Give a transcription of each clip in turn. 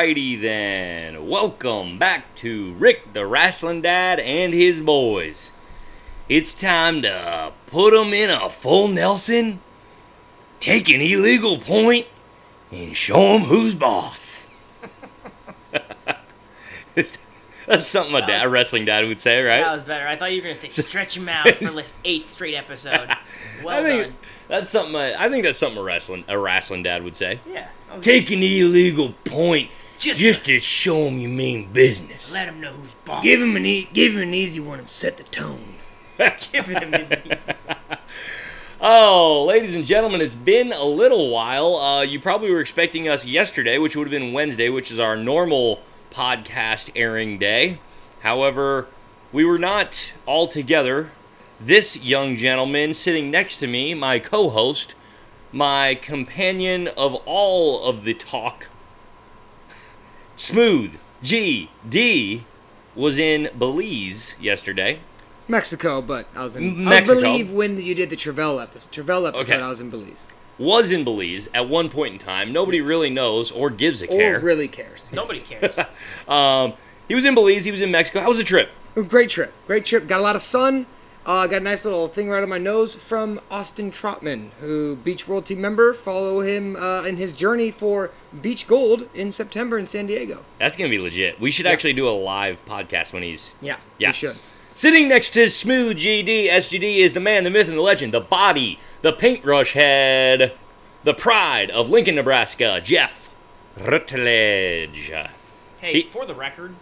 Alrighty then, welcome back to Rick the Rasslin Dad and His Boys. It's time to put them in a full Nelson, take an illegal point, and show them who's boss. That's something a wrestling dad would say, right? That was better. I thought you were going to say stretch him out for this 8th straight episode. Well done. That's something. I think that's something a wrestling dad would say. Yeah. Take an illegal point just to show him you mean business. Let him know who's boss. Give him an easy one and set the tone. Give him an easy one. Oh, ladies and gentlemen, it's been a little while. You probably were expecting us yesterday, which would have been Wednesday, which is our normal podcast airing day. However, we were not all together. This young gentleman sitting next to me, my co-host, my companion of all of the talk, Smooth GD, was in Belize yesterday. Mexico, but I was in Mexico. I believe when you did the Travell episode, Okay. I was in Belize. Was in Belize at one point in time. Nobody really knows or gives a care. Or really cares. Nobody cares. He was in Belize. He was in Mexico. How was the trip? Great trip. Got a lot of sun. Got a nice little thing right on my nose from Austin Trotman, who Beach World Team member. Follow him in his journey for Beach Gold in September in San Diego. That's going to be legit. We should actually do a live podcast when he's... Yeah, Yeah. we should. Sitting next to Smooth GD, SGD is the man, the myth, and the legend, the body, the paintbrush head, the pride of Lincoln, Nebraska, Jeff Rutledge. Hey, for the record,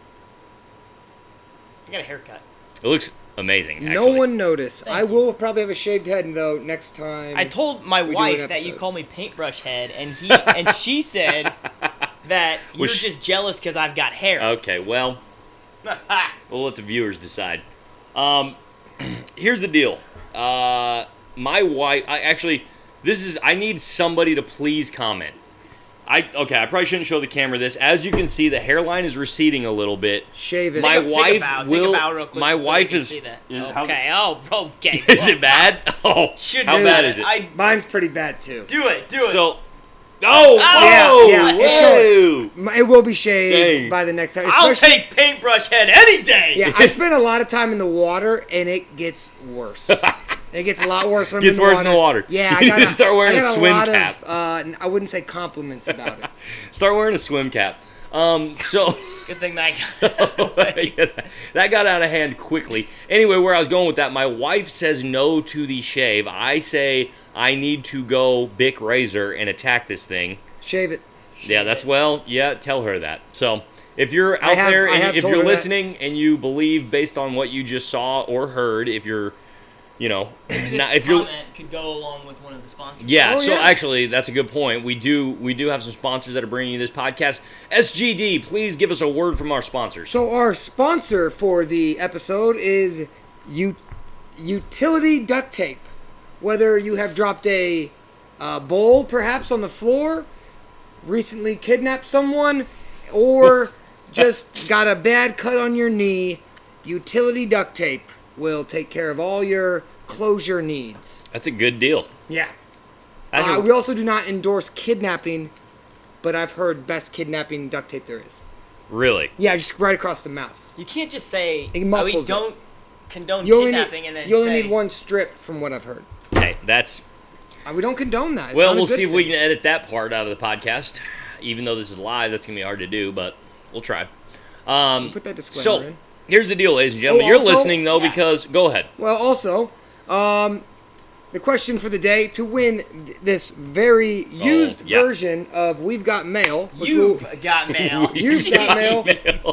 I got a haircut. It looks amazing, actually. No one noticed. Thank I you. will probably have a shaved head, though, next time. I told my we do wife an that you episode. call me paintbrush head, and she said that you're Was she- just jealous because I've got hair. Okay, well, we'll let the viewers decide. Here's the deal. My wife... I need somebody to please comment. I probably shouldn't show the camera this. As you can see, the hairline is receding a little bit. Shave it. My Take a wife bow will... real quick My so wife we can is... see that. How- Okay. Is it bad? Oh, Should how do bad that. is it? Mine's pretty bad, too. Do it. So... Oh, Ah! whoa! Yeah, It will be shaved Dang. by the next time. I'll especially- take paintbrush head any day. Yeah, I spent a lot of time in the water, and it gets worse. It gets a lot worse when I'm Gets in worse in the water. Yeah, You need to start wearing I a got swim lot cap. Of, I wouldn't say compliments about it. Start wearing a swim cap. So... Good thing that that got out of hand quickly. Anyway, where I was going with that, my wife says no to the shave. I say I need to go Bic Razor and attack this thing. Shave it. Tell her that. So, if you're out there and if you're listening and you believe based on what you just saw or heard, if you're, this comment could go along with one of the sponsors. Yeah, Oh, so yeah. actually, that's a good point. We do have some sponsors that are bringing you this podcast. SGD, please give us a word from our sponsors. So our sponsor for the episode is Utility Duct Tape. Whether you have dropped a bowl perhaps on the floor, recently kidnapped someone, or just got a bad cut on your knee, Utility Duct Tape will take care of all your closure needs. That's a good deal. Yeah. That's We also do not endorse kidnapping, but I've heard best kidnapping duct tape there is. Really? Yeah, just right across the mouth. You can't just say It we muffles don't condone You only kidnapping need, and then you only say need one strip, from what I've heard. Hey, that's... We don't condone that. It's Well, not a we'll good see if we thing. can edit that part out of the podcast. Even though this is live, that's going to be hard to do, but we'll try. Put that disclaimer in. Here's the deal, ladies and gentlemen. Oh, You're also- listening, though, Yeah. because... Go ahead. Well, also, the question for the day, to win this very used yeah. version of We've Got Mail. which you've got mail. You've got mail.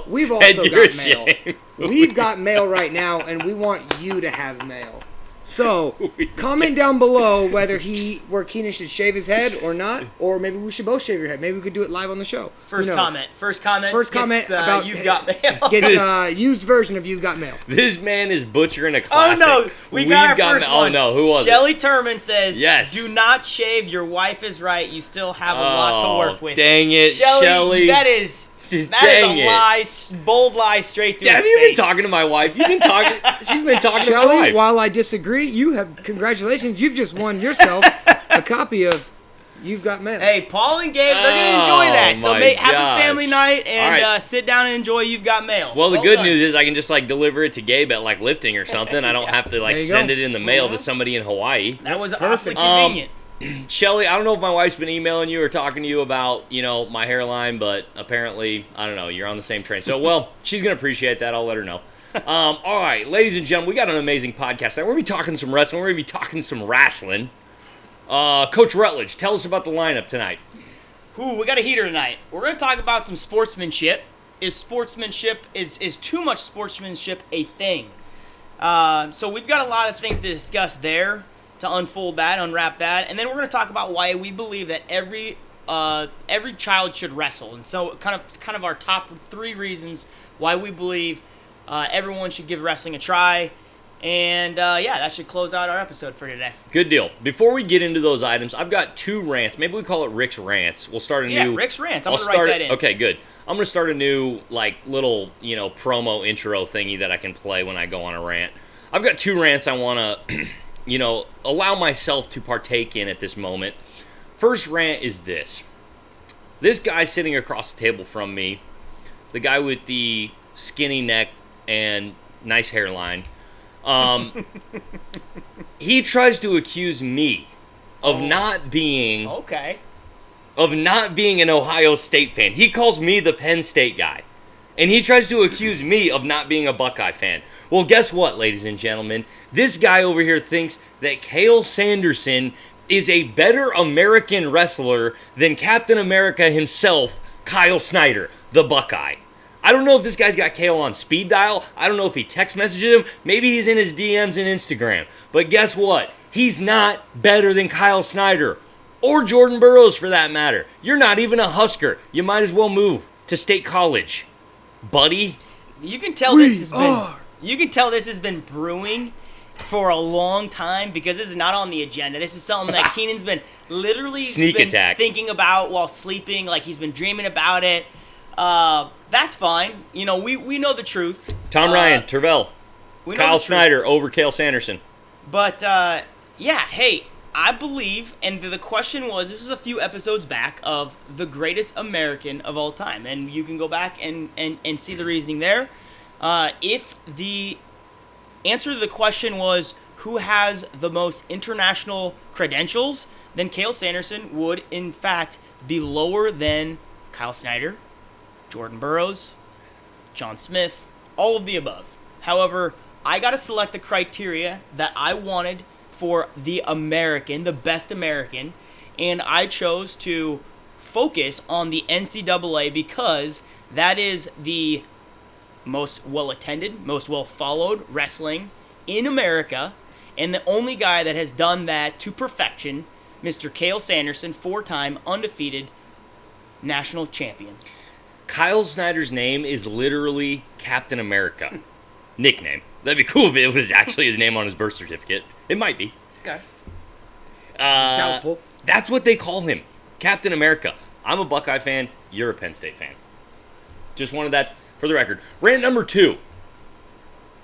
We've also And you're got mail. ashamed. We've got mail right now, and we want you to have mail. So, comment down below where Keenan should shave his head or not, or maybe we should both shave your head. Maybe we could do it live on the show. Who knows? First comment First comment gets, about you've got mail. Gets used version of You've Got Mail. This man is butchering a Oh classic. no, we got our first Oh one. no, who was Shelly Turman says, Yes. do not shave. Your wife is right. You still have it? a lot to work with. Dang it, Shelly. Shelly. That is Dang a it. lie, bold lie straight to his Have you been face. talking to my wife? You've been talking. She's been talking to my Shelly, wife. while I disagree, congratulations, you've just won yourself a copy of You've got mail. Hey, Paul and Gabe, they're going to enjoy that. So my have a gosh. family night and All right. sit down and enjoy You've Got Mail. Well, the good done. news is I can just like deliver it to Gabe at like lifting or something. I don't have to like There you send go. it in the mail to somebody in Hawaii. That was Perfect. awfully convenient. Shelly, I don't know if my wife's been emailing you or talking to you about, my hairline, but apparently, I don't know, you're on the same train. So, well, she's going to appreciate that. I'll let her know. All right, ladies and gentlemen, we got an amazing podcast. Now, we're going to be talking some wrestling. We're going to be talking some wrestling. Coach Rutledge, tell us about the lineup tonight. Ooh, we got a heater tonight. We're going to talk about some sportsmanship. Is too much sportsmanship a thing? So we've got a lot of things to discuss there, to unfold that, unwrap that, and then we're going to talk about why we believe that every child should wrestle. And so it's kind of our top 3 reasons why we believe everyone should give wrestling a try. And that should close out our episode for today. Good deal. Before we get into those items, I've got 2 rants. Maybe we call it Rick's Rants. We'll start a new... Yeah, Rick's Rants. I'm going to write that in. Okay, good. I'm going to start a new, little, promo intro thingy that I can play when I go on a rant. I've got 2 rants I want to, allow myself to partake in at this moment. First rant is this. This guy sitting across the table from me, the guy with the skinny neck and nice hairline... he tries to accuse me of not being an Ohio State fan. He calls me the Penn State guy. And he tries to accuse me of not being a Buckeye fan. Well, guess what, ladies and gentlemen? This guy over here thinks that Cael Sanderson is a better American wrestler than Captain America himself, Kyle Snyder, the Buckeye. I don't know if this guy's got Cael on speed dial. I don't know if he text messages him. Maybe he's in his DMs and Instagram. But guess what? He's not better than Kyle Snyder. Or Jordan Burroughs, for that matter. You're not even a Husker. You might as well move to State College, buddy. You can tell this has been brewing for a long time because this is not on the agenda. This is something that Keenan's been literally thinking about while sleeping. Like he's been dreaming about it. That's fine. We know the truth. Tom Ryan, Tervel, Kyle Snyder over Cael Sanderson. But, hey, I believe, and the question was, this was a few episodes back, of the greatest American of all time. And you can go back and see the reasoning there. If the answer to the question was, who has the most international credentials, then Cael Sanderson would, in fact, be lower than Kyle Snyder, Jordan Burroughs, John Smith, all of the above. However, I got to select the criteria that I wanted for the American, the best American, and I chose to focus on the NCAA because that is the most well-attended, most well-followed wrestling in America, and the only guy that has done that to perfection, Mr. Cael Sanderson, 4-time undefeated national champion. Kyle Snyder's name is literally Captain America. Nickname. That'd be cool if it was actually his name on his birth certificate. It might be. Okay. Doubtful. That's what they call him. Captain America. I'm a Buckeye fan. You're a Penn State fan. Just wanted that for the record. Rant number 2.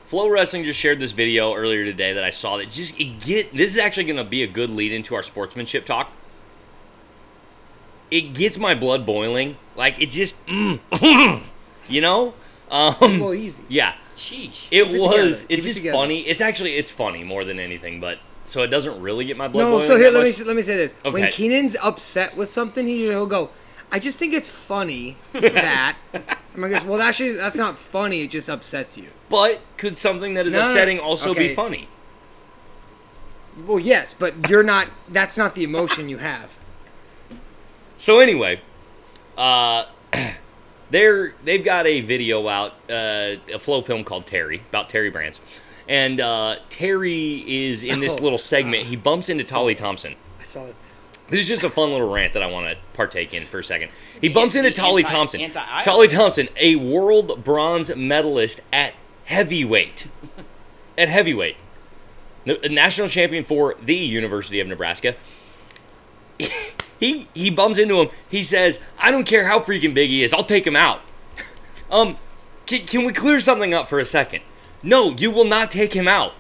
Flow Wrestling just shared this video earlier today that I saw that this is actually going to be a good lead into our sportsmanship talk. It gets my blood boiling. Like, it just, Go easy. Yeah. Sheesh. It's just funny. It's funny more than anything, but, so it doesn't really get my blood boiling. No, so here, that let much. me say this. Okay. When Keenan's upset with something, he'll go, I just think it's funny that. I'm like, well, actually, that's not funny. It just upsets you. But could something that is upsetting also be funny? Well, yes, but that's not the emotion you have. So anyway, they've got a video out, a Flow film called Terry, about Terry Brands. And Terry is in this little segment. He bumps into Tolly Thompson. I saw it. This is just a fun little rant that I want to partake in for a second. He bumps into Tolly Thompson. Anti-Iowa. Tolly Thompson, a world bronze medalist at heavyweight. At heavyweight. A national champion for the University of Nebraska. He bumps into him. He says, I don't care how freaking big he is. I'll take him out. Can we clear something up for a second? No, you will not take him out.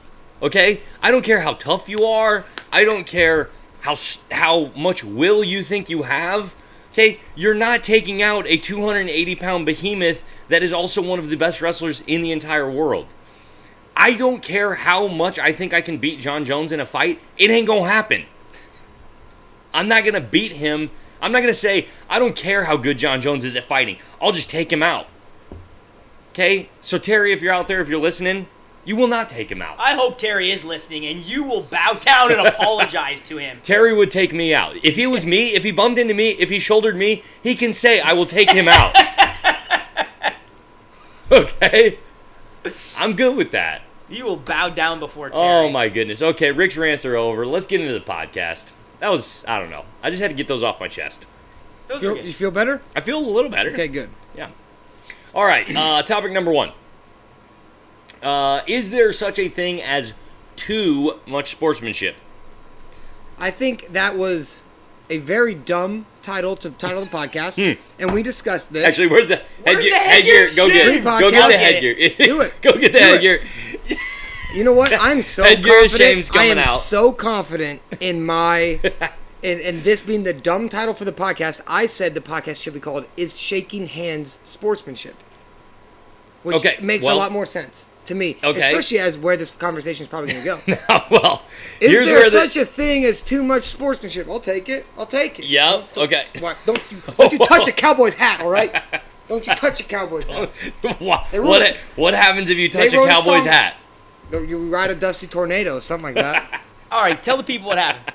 Okay? I don't care how tough you are. I don't care how much will you think you have. Okay, you're not taking out a 280-pound behemoth that is also one of the best wrestlers in the entire world. I don't care how much I think I can beat John Jones in a fight. It ain't gonna happen. I'm not gonna beat him. I'm not gonna say, I don't care how good John Jones is at fighting. I'll just take him out. Okay? So Terry, if you're out there, if you're listening, you will not take him out. I hope Terry is listening, and you will bow down and apologize to him. Terry would take me out. If he was me, if he bumped into me, if he shouldered me, he can say, I will take him out. Okay? I'm good with that. You will bow down before Terry. Oh, my goodness. Okay, Rick's rants are over. Let's get into the podcast. That was, I don't know. I just had to get those off my chest. Those are good. You feel better? I feel a little better. Okay, good. Yeah. All right, topic number 1. Is there such a thing as too much sportsmanship? I think that was a very dumb title to title the podcast, and we discussed this. Actually, where's the Where's headgear? the Go get Free it. Go podcast. get the I'll get headgear. Do it. Go get the Do it. headgear. You know what? I'm so Headgear confident. shame's I coming am out. so confident in my in this being the dumb title for the podcast. I said the podcast should be called "Is Shaking Hands Sportsmanship," which Okay, makes a well- lot more sense to me, Okay. especially as where this conversation is probably going to go. Well, Is here's there where such a thing as too much sportsmanship? I'll take it. I'll take it. Yep, Don't okay. don't you touch a Cowboys hat, all right? Don't you touch a Cowboys hat. what happens if you touch a wrote a Cowboys song- hat? You ride a dusty tornado, something like that. All right, tell the people what happened.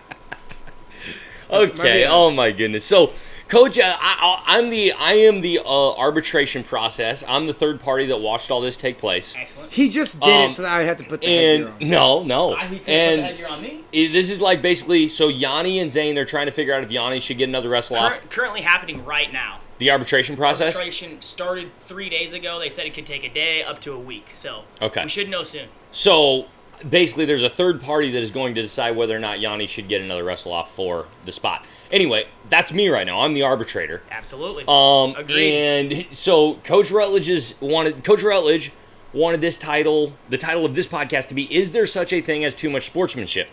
Okay. bad. Oh my goodness. So, Coach, I am the arbitration process. I'm the third party that watched all this take place. Excellent. He just did it so that I would have to put the headgear on. And no, He could have put the and headgear on me. this is like basically so Yanni and Zane, they're trying to figure out if Yanni should get another wrestle off. Currently happening right now. The arbitration process. Arbitration started 3 days ago. They said it could take a day up to a week. So Okay. we should know soon. So basically, there's a third party that is going to decide whether or not Yanni should get another wrestle off for the spot. Anyway, that's me right now. I'm the arbitrator. Absolutely. Agreed. And so Coach Rutledge wanted this title, the title of this podcast to be, Is There Such a Thing as Too Much Sportsmanship?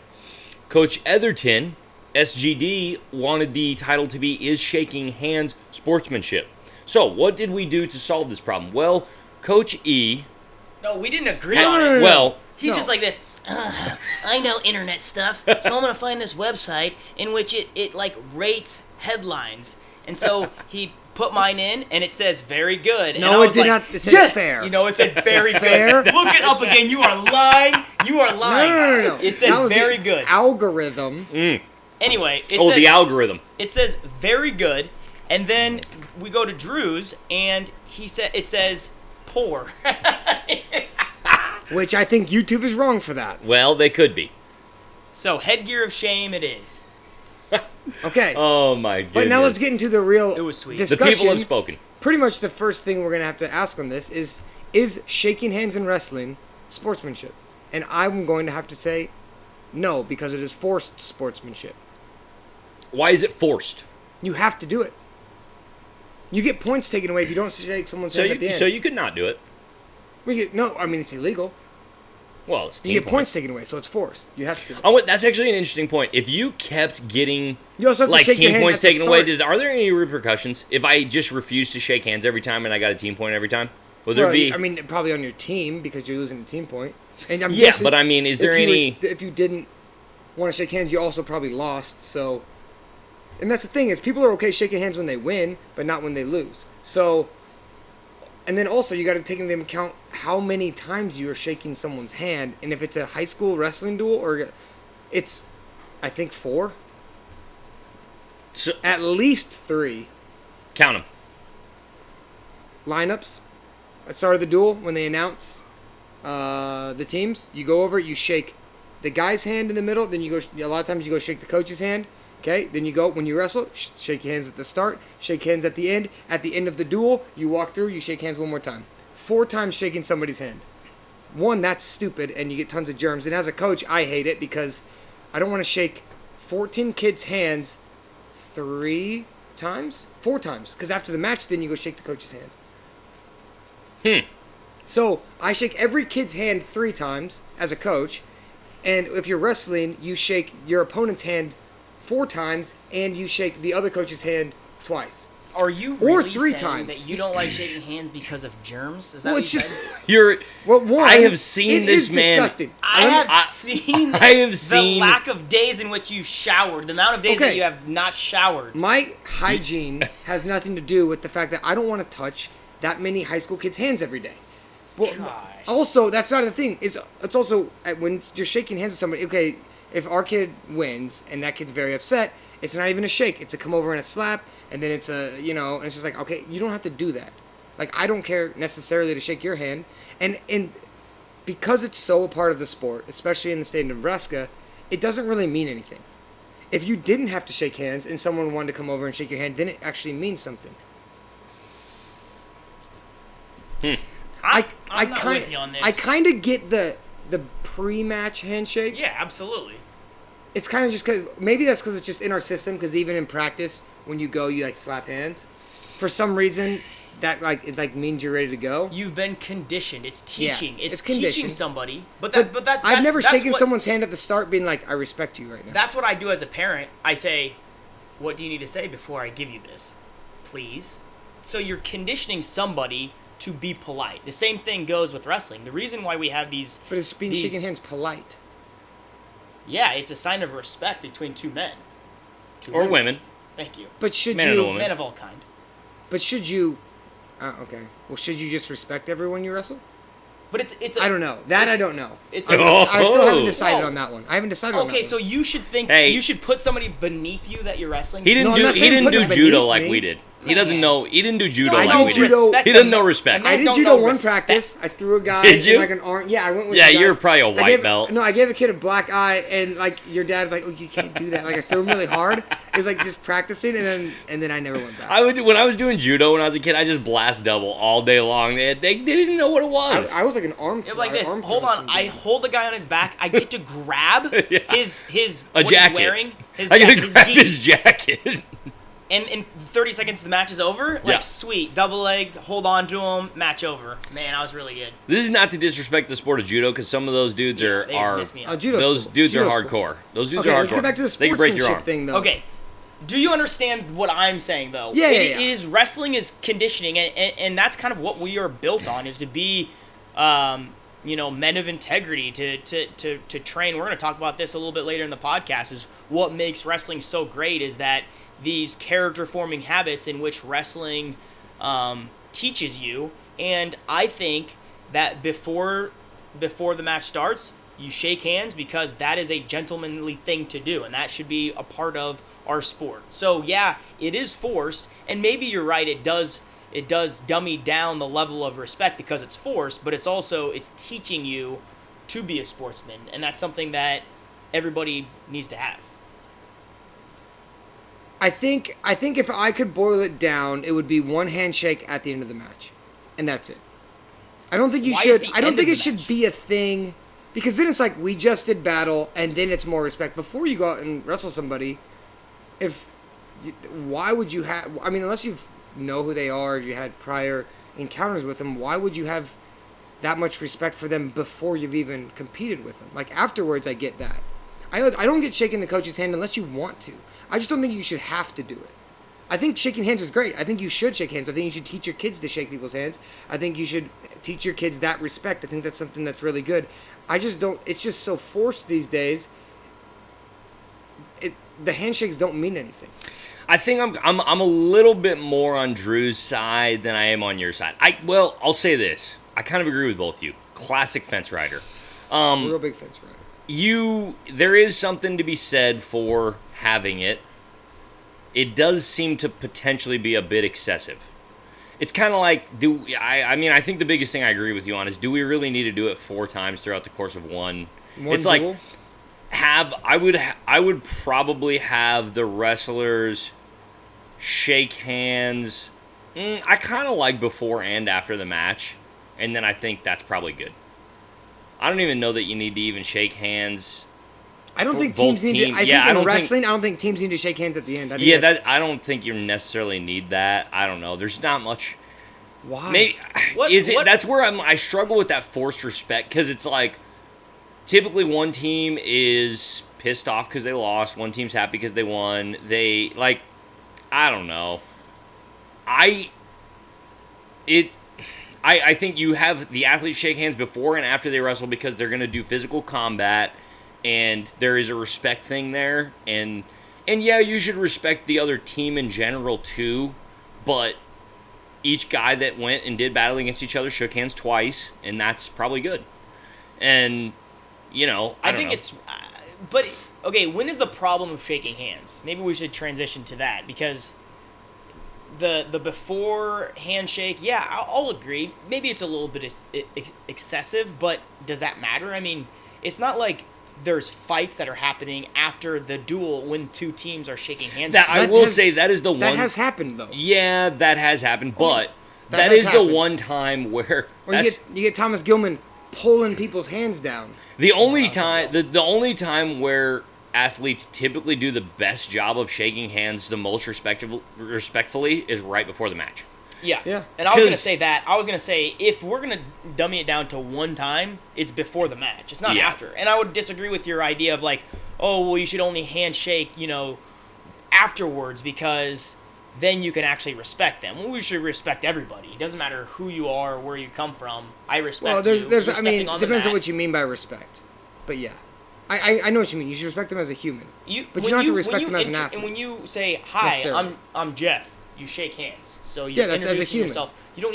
Coach Etherton, SGD, wanted the title to be, Is Shaking Hands Sportsmanship? So what did we do to solve this problem? Well, Coach E... No, we didn't agree No, on no, it. no, no. Well, He's No. just like this. I know internet stuff, so I'm gonna find this website in which it like rates headlines, and so he put mine in, and it says very good. And No, I it was did like, not. It said yes! fair. You know, it said very fair. good. Look it up again. You are lying. You are lying. No. It said That was very the good. Algorithm. Anyway, it oh, says, the algorithm. it says very good, and then we go to Drew's, and it says poor. Which I think YouTube is wrong for that. Well, they could be. So headgear of shame it is. Okay. Oh, my goodness. but now let's get into the real It was sweet. The discussion. people have spoken. Pretty much the first thing we're going to have to ask on this is shaking hands in wrestling sportsmanship? And I'm going to have to say no, because it is forced sportsmanship. Why is it forced? You have to do it. You get points taken away if you don't shake someone's hand at the end. So you could not do it. No, I mean, it's illegal. Well, it's You team get points taken away, so it's forced. You have to do it. Oh, that's actually an interesting point. If you kept getting You also have to like shake your team hands points at the taken away, start. are there any repercussions if I just refused to shake hands every time and I got a team point every time? Would there Well, be? I mean, probably on your team because you're losing a team point. And I'm Yeah, guessing but I mean, is there if you were- any- if you didn't want to shake hands, you also probably lost. So, and that's the thing is, people are okay shaking hands when they win, but not when they lose. So, and then also you got to take into account how many times you are shaking someone's hand, and if it's a high school wrestling duel or it's, I think 4, So, at least 3 count them. lineups. At the start of the duel, when they announce the teams, you go over, you shake the guy's hand in the middle, then you go, a lot of times you go shake the coach's hand, okay? Then you go, when you wrestle, shake hands at the start, shake hands at the end of the duel, you walk through, you shake hands one more time. 4 times shaking somebody's hand. 1, that's stupid, and you get tons of germs, and as a coach, I hate it because I don't want to shake 14 kids' hands 4 times, because after the match, then you go shake the coach's hand. So I shake every kid's hand 3 times as a coach, and if you're wrestling, you shake your opponent's hand 4 times and you shake the other coach's hand twice. Are you Or really 3 saying times. that you don't like shaking hands because of germs? Is that Well, what it's you just said? You're. well, one, I have seen it this is man. disgusting. I have seen the lack of days in which you showered, the amount of days that Okay. you have not showered. My hygiene has nothing to do with the fact that I don't want to touch that many high school kids' hands every day. Well, Gosh. also, that's not the thing. It's also when you're shaking hands with somebody. Okay, if our kid wins and that kid's very upset, it's not even a shake. It's a come over and a slap, and then it's a and it's just like, okay, you don't have to do that. Like, I don't care necessarily to shake your hand, and because it's so a part of the sport, especially in the state of Nebraska, it doesn't really mean anything. If you didn't have to shake hands and someone wanted to come over and shake your hand, then it actually means something. I'm not with you on this. I kind of get the pre-match handshake. Yeah, absolutely. It's kind of just because maybe that's because it's just in our system. Because even in practice, when you go, you like slap hands. For some reason, that it means you're ready to go. You've been conditioned. It's teaching. Yeah, it's it's teaching conditioned. somebody. But that's I've never that's shaken what- someone's hand at the start, being like, "I respect you right now." That's what I do as a parent. I say, "What do you need to say before I give you this, please?" So you're conditioning somebody to be polite. The same thing goes with wrestling. The reason why we have these, But it's being shaking hands polite. yeah, it's a sign of respect between two men. Two Or women. Thank you. But should Man and you? woman. Men of all kind. But should you? Okay. Well, should you just respect everyone you wrestle? But it's. I don't know. That I don't know. It's. I still haven't Oh. decided Whoa. on that one. I haven't decided on that Okay, one. so you should think Hey. you should put somebody beneath you that you're wrestling. He didn't No, I'm do. not He saying didn't put do him judo beneath like me. we did. He doesn't know. He didn't do judo I like did we judo. did. He doesn't know respect. And I I did don't judo know one respect. practice. I threw a guy Did you? in like an arm. Yeah, I went with. Yeah, the guy. you're probably a I white gave- belt. No, I gave a kid a black eye, and like your dad's like, "Oh, you can't do that." Like I threw him really hard. It was like just practicing, and then I never went back. When I was doing judo when I was a kid, I just blast double all day long. They didn't know what it was. I was like an arm. It's like this. arm Hold on. thrusting I dude. hold the guy on his back. I get to grab Yeah. his A what jacket. he's wearing. His, I yeah, gotta his grab gi. his jacket. And in 30 seconds, the match is over. Like, Yeah. sweet. Double leg, hold on to him, match over. Man, I was really good. This is not to disrespect the sport of judo, because some of those dudes They are missed me out. Judo's those cool. dudes Judo's are cool. hardcore. Those dudes Okay, are hardcore. let's get back to the They can break your sportsmanship arm. thing, though. Okay. Do you understand what I'm saying, though? Yeah, It- yeah. It is wrestling is conditioning, and that's kind of what we are built on, is to be, men of integrity, to train. We're going to talk about this a little bit later in the podcast, is what makes wrestling so great is that these character-forming habits in which wrestling teaches you. And I think that before the match starts, you shake hands, because that is a gentlemanly thing to do, and that should be a part of our sport. So yeah, it is forced, and maybe you're right, it does dummy down the level of respect because it's forced, but it's teaching you to be a sportsman, and that's something that everybody needs to have. I think if I could boil it down, it would be one handshake at the end of the match, and that's it. I don't think you Why should. at the I don't end think of it the should match? be a thing, because then it's like we just did battle, and then it's more respect. Before you go out and wrestle somebody, why would you have? I mean, unless you know who they are, you had prior encounters with them. Why would you have that much respect for them before you've even competed with them? Like afterwards, I get that. I don't get shaking the coach's hand unless you want to. I just don't think you should have to do it. I think shaking hands is great. I think you should shake hands. I think you should teach your kids to shake people's hands. I think you should teach your kids that respect. I think that's something that's really good. I just don't. It's just so forced these days. The handshakes don't mean anything. I think I'm a little bit more on Drew's side than I am on your side. I'll say this. I kind of agree with both of you. Classic fence rider. Real big fence rider. There is something to be said for having it. It does seem to potentially be a bit excessive. It's kind of like, I think the biggest thing I agree with you on is, do we really need to do it 4 times throughout the course of one? It's like, duel? I would probably have the wrestlers shake hands. I kind of like before and after the match, and then I think that's probably good. I don't even know that you need to even shake hands. I don't For think both teams need to. teams. I Yeah, think I in don't think- wrestling, I don't think teams need to shake hands at the end. I think I don't think you necessarily need that. I don't know. There's not much. why? Maybe What- is it? what- That's where I struggle with that forced respect, because it's like typically one team is pissed off because they lost. One team's happy because they won. I don't know. I think you have the athletes shake hands before and after they wrestle because they're going to do physical combat, and there is a respect thing there. And yeah, you should respect the other team in general too, but each guy that went and did battle against each other shook hands twice, and that's probably good. And, I think it's... but, okay, when is the problem of shaking hands? Maybe we should transition to that, because the before handshake, yeah, I'll agree. Maybe it's a little bit excessive, but does that matter? I mean, it's not like there's fights that are happening after the duel when two teams are shaking hands. I will say that is the one... That has happened, though. Yeah, that has happened, but that is the one time where... Or you get Thomas Gilman pulling people's hands down. The only time where athletes typically do the best job of shaking hands the most respectfully is right before the match. Yeah. And I was going to say that. I was going to say, if we're going to dummy it down to one time, it's before the match. It's not after. And I would disagree with your idea of like, oh, well, you should only handshake, afterwards, because then you can actually respect them. Well, we should respect everybody. It doesn't matter who you are or where you come from. I respect you. Well, it depends on what you mean by respect. But yeah. I know what you mean. You should respect them as a human. But you don't have to respect them as an athlete. And when you say, hi, I'm Jeff, you shake hands. So you're that's as a human. Yourself. You don't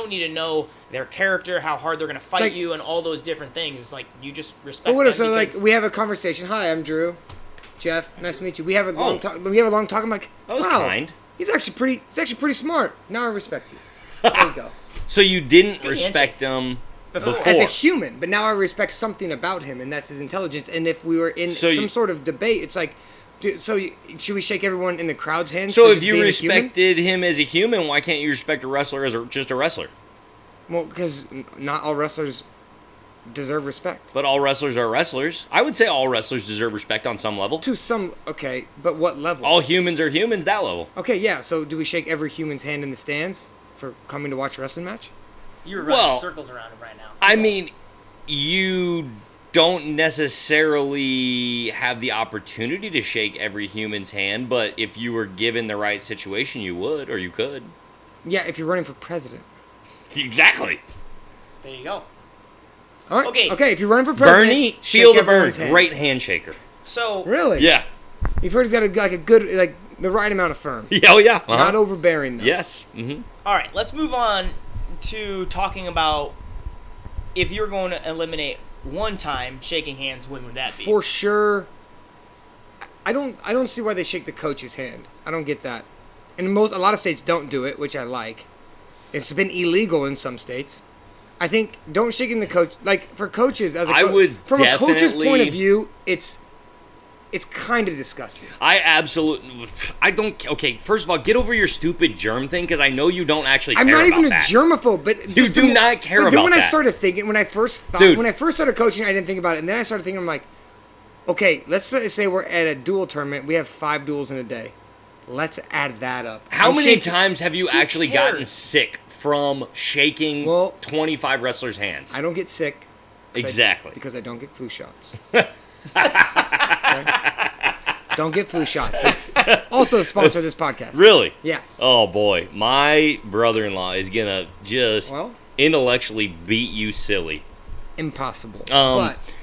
need to know their character, how hard they're going to fight you, and all those different things. It's like you just respect them. So like we have a conversation. Hi, I'm Drew. Jeff, nice to meet you. We have a long talk. We have a long talk. I'm like, that was wow, kind. He's actually pretty smart. Now I respect you. There you go. So you didn't respect him before. As a human, but now I respect something about him, and that's his intelligence. And if we were in some sort of debate, it's like, should we shake everyone in the crowd's hands? So if you respected him as a human, why can't you respect a wrestler as just a wrestler? Well, because not all wrestlers deserve respect. But all wrestlers are wrestlers. I would say all wrestlers deserve respect on some level. Okay, but what level? All humans are humans, that level. Okay, yeah, so do we shake every human's hand in the stands for coming to watch a wrestling match? You're running circles around him right now. I mean, you don't necessarily have the opportunity to shake every human's hand, but if you were given the right situation, you would, or you could. Yeah, if you're running for president. Exactly. There you go. All right. Okay, if you're running for president, Bernie, feel the burn. Great handshaker. So really, yeah. You've heard he's got a good, the right amount of firm. Yeah, oh yeah. Uh-huh. Not overbearing though. Yes. Mm-hmm. All right, let's move on to talking about if you're going to eliminate one time shaking hands, when would that be? For sure. I don't see why they shake the coach's hand. I don't get that. And a lot of states don't do it, which I like. It's been illegal in some states. I think don't shaking the coach, like for coaches as a from a coach's point of view, it's kind of disgusting. I don't. Okay, first of all, get over your stupid germ thing, because I know you don't actually care about that. I'm not even a that. germaphobe, but you do not care about that. Then when I started thinking, when I first started coaching, I didn't think about it, and then I started thinking, I'm like, okay, let's say we're at a duel tournament, we have 5 duels in a day. Let's add that up. How many times have you actually gotten sick from shaking 25 wrestlers' hands? I don't get sick. Exactly. Because I don't get flu shots. Don't get flu shots. It's also a sponsor of this podcast. Really? Yeah. Oh, boy. My brother-in-law is going to just intellectually beat you silly. Impossible.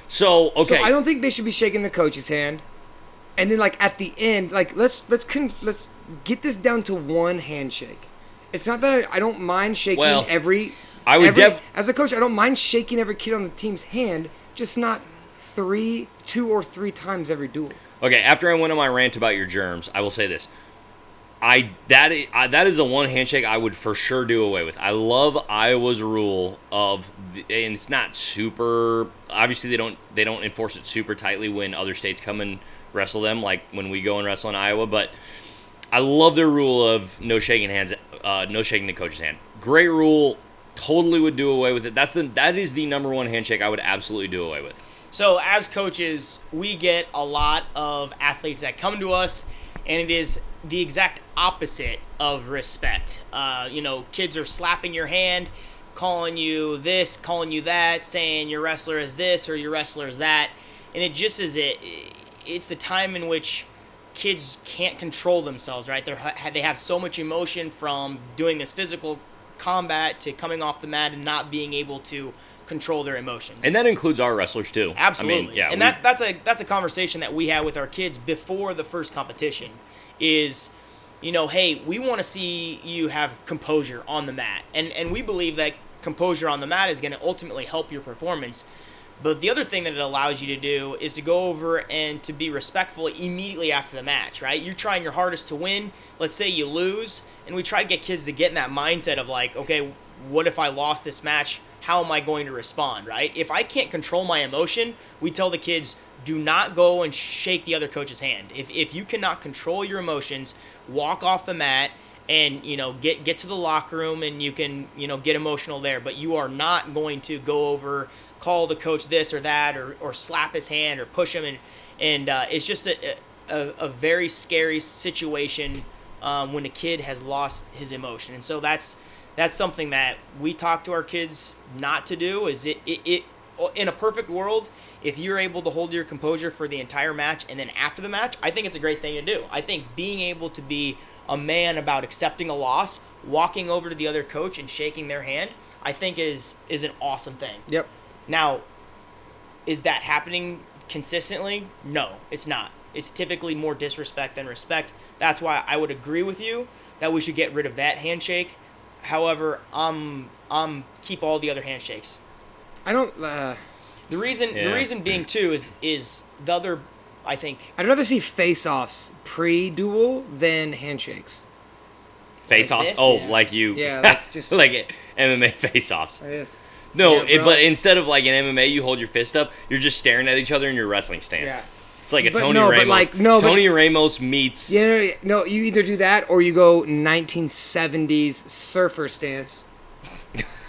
So I don't think they should be shaking the coach's hand. And then, at the end, let's get this down to one handshake. It's not that I don't mind shaking as a coach, I don't mind shaking every kid on the team's hand, just not 2 or 3 times every duel. Okay, after I went on my rant about your germs, I will say this. That is the one handshake I would for sure do away with. I love Iowa's rule and it's not super. Obviously, they don't enforce it super tightly when other states come and wrestle them, like when we go and wrestle in Iowa. But I love their rule of no shaking hands, no shaking the coach's hand. Great rule. Totally would do away with it. That is the number one handshake I would absolutely do away with. So as coaches, we get a lot of athletes that come to us, and it is the exact opposite of respect. Kids are slapping your hand, calling you this, calling you that, saying your wrestler is this or your wrestler is that, and it just is it's a time in which kids can't control themselves, right? They have so much emotion from doing this physical combat to coming off the mat and not being able to control their emotions. And that includes our wrestlers too. Absolutely. I mean, yeah, and that's a conversation that we have with our kids before the first competition is, hey, we want to see you have composure on the mat. And we believe that composure on the mat is going to ultimately help your performance. But the other thing that it allows you to do is to go over and to be respectful immediately after the match, right? You're trying your hardest to win. Let's say you lose, and we try to get kids to get in that mindset of like, okay, what if I lost this match? How am I going to respond, right? If I can't control my emotion, we tell the kids, do not go and shake the other coach's hand. If you cannot control your emotions, walk off the mat and, get to the locker room and you can, get emotional there. But you are not going to go over, call the coach this or that, or slap his hand or push him. And it's just a very scary situation when a kid has lost his emotion. And so that's something that we talk to our kids not to do. Is it in a perfect world, if you're able to hold your composure for the entire match and then after the match, I think it's a great thing to do. I think being able to be a man about accepting a loss, walking over to the other coach and shaking their hand, I think is an awesome thing. Yep. Now, is that happening consistently? No, it's not. It's typically more disrespect than respect. That's why I would agree with you that we should get rid of that handshake. However, keep all the other handshakes. I don't. The reason being too is the other. I think I'd rather see face-offs pre-duel than handshakes. Face-offs? Like this? Oh, Yeah. like you. Yeah, like just like MMA face-offs. Yes. No, Yeah, bro. but instead of like in MMA, you hold your fist up, you're just staring at each other in your wrestling stance. Yeah. It's like a But Tony no, but Ramos. like- no, but- Tony Ramos meets. Yeah, no, you either do that or you go 1970s surfer stance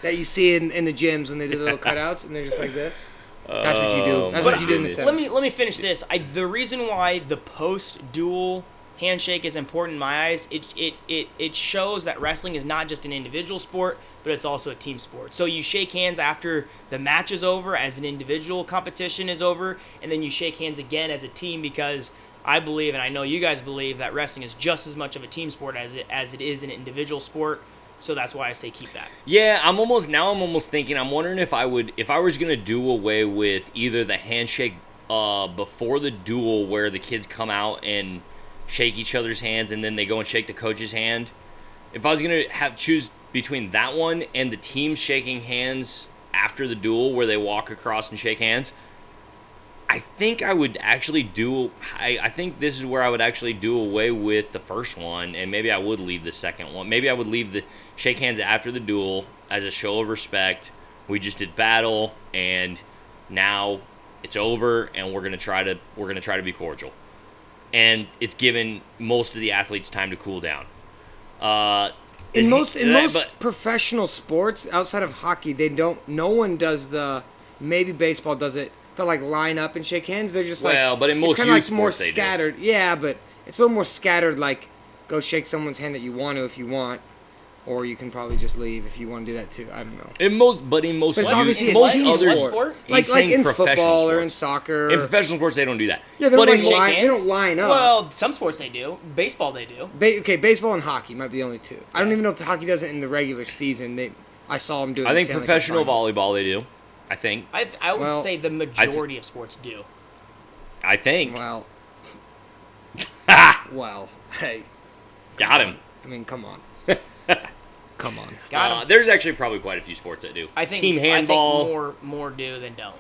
that you see in the gyms when they do the little cutouts and they're just like this. That's what you do. That's my what you do in the goodness. set. let me finish this. The reason why the post-duel handshake is important in my eyes, it shows that wrestling is not just an individual sport, but it's also a team sport. So you shake hands after the match is over, as an individual competition is over, and then you shake hands again as a team, because I believe, and I know you guys believe, that wrestling is just as much of a team sport as it is an individual sport. So that's why I say keep that. Yeah, I'm almost thinking. I'm wondering if I was gonna do away with either the handshake before the duel, where the kids come out and shake each other's hands, and then they go and shake the coach's hand. If I was gonna choose between that one and the team shaking hands after the duel, where they walk across and shake hands, I think I would actually do. I think this is where I would actually do away with the first one, and maybe I would leave the second one. Maybe I would leave the shake hands after the duel as a show of respect. We just did battle, and now it's over, and we're gonna try to be cordial, and it's given most of the athletes time to cool down. In most but- professional sports outside of hockey, no one does maybe baseball does it. They'll like line up and shake hands. They're just but in most it's kind of youth like more sports they do. scattered. Yeah, but it's a little more scattered. Like go shake someone's hand that you want to if you want, or you can probably just leave if you want to do that too. I don't know. In most But it's obviously a most team other sport. He's Like saying in professional football or sports. in soccer. In professional sports, they don't do that. Yeah, they But don't, in like mo- line, they hands? don't line up. Well, some sports they do. Baseball they do. Okay, baseball and hockey might be the only two. I don't even know if the hockey does it in the regular season. I saw them do it. I in the think Stanley Cup professional Finals. volleyball they do. I think. I would Well, say the majority of sports do. I think. Well, hey, Got him. I mean, come on, come on. Got 'em. There's actually probably quite a few sports that do. I think team handball. I think more do than don't.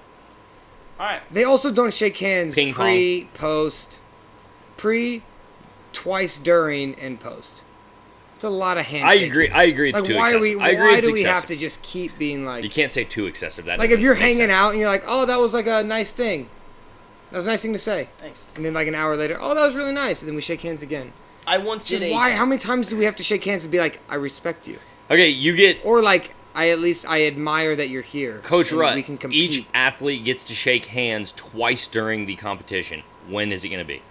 All right. They also don't shake hands Ping pre, post, twice during, and post. It's a lot of I handshaking. agree. I agree. It's Like, too why excessive. are we? I agree Why it's do we have excessive. to just keep being You like? can't say too excessive. That Like if doesn't you're make hanging sense. out and you're like, oh, that was like a nice thing. That was a nice thing to say. Thanks. And then like an hour later, oh, that was really nice. And then we shake hands again. I once Just did a why? How many times do we have to shake hands and be like, I respect you, Okay, you get or like I admire that you're here, Coach and Rutt. We can compete. Each athlete gets to shake hands twice during the competition. When is it going to be?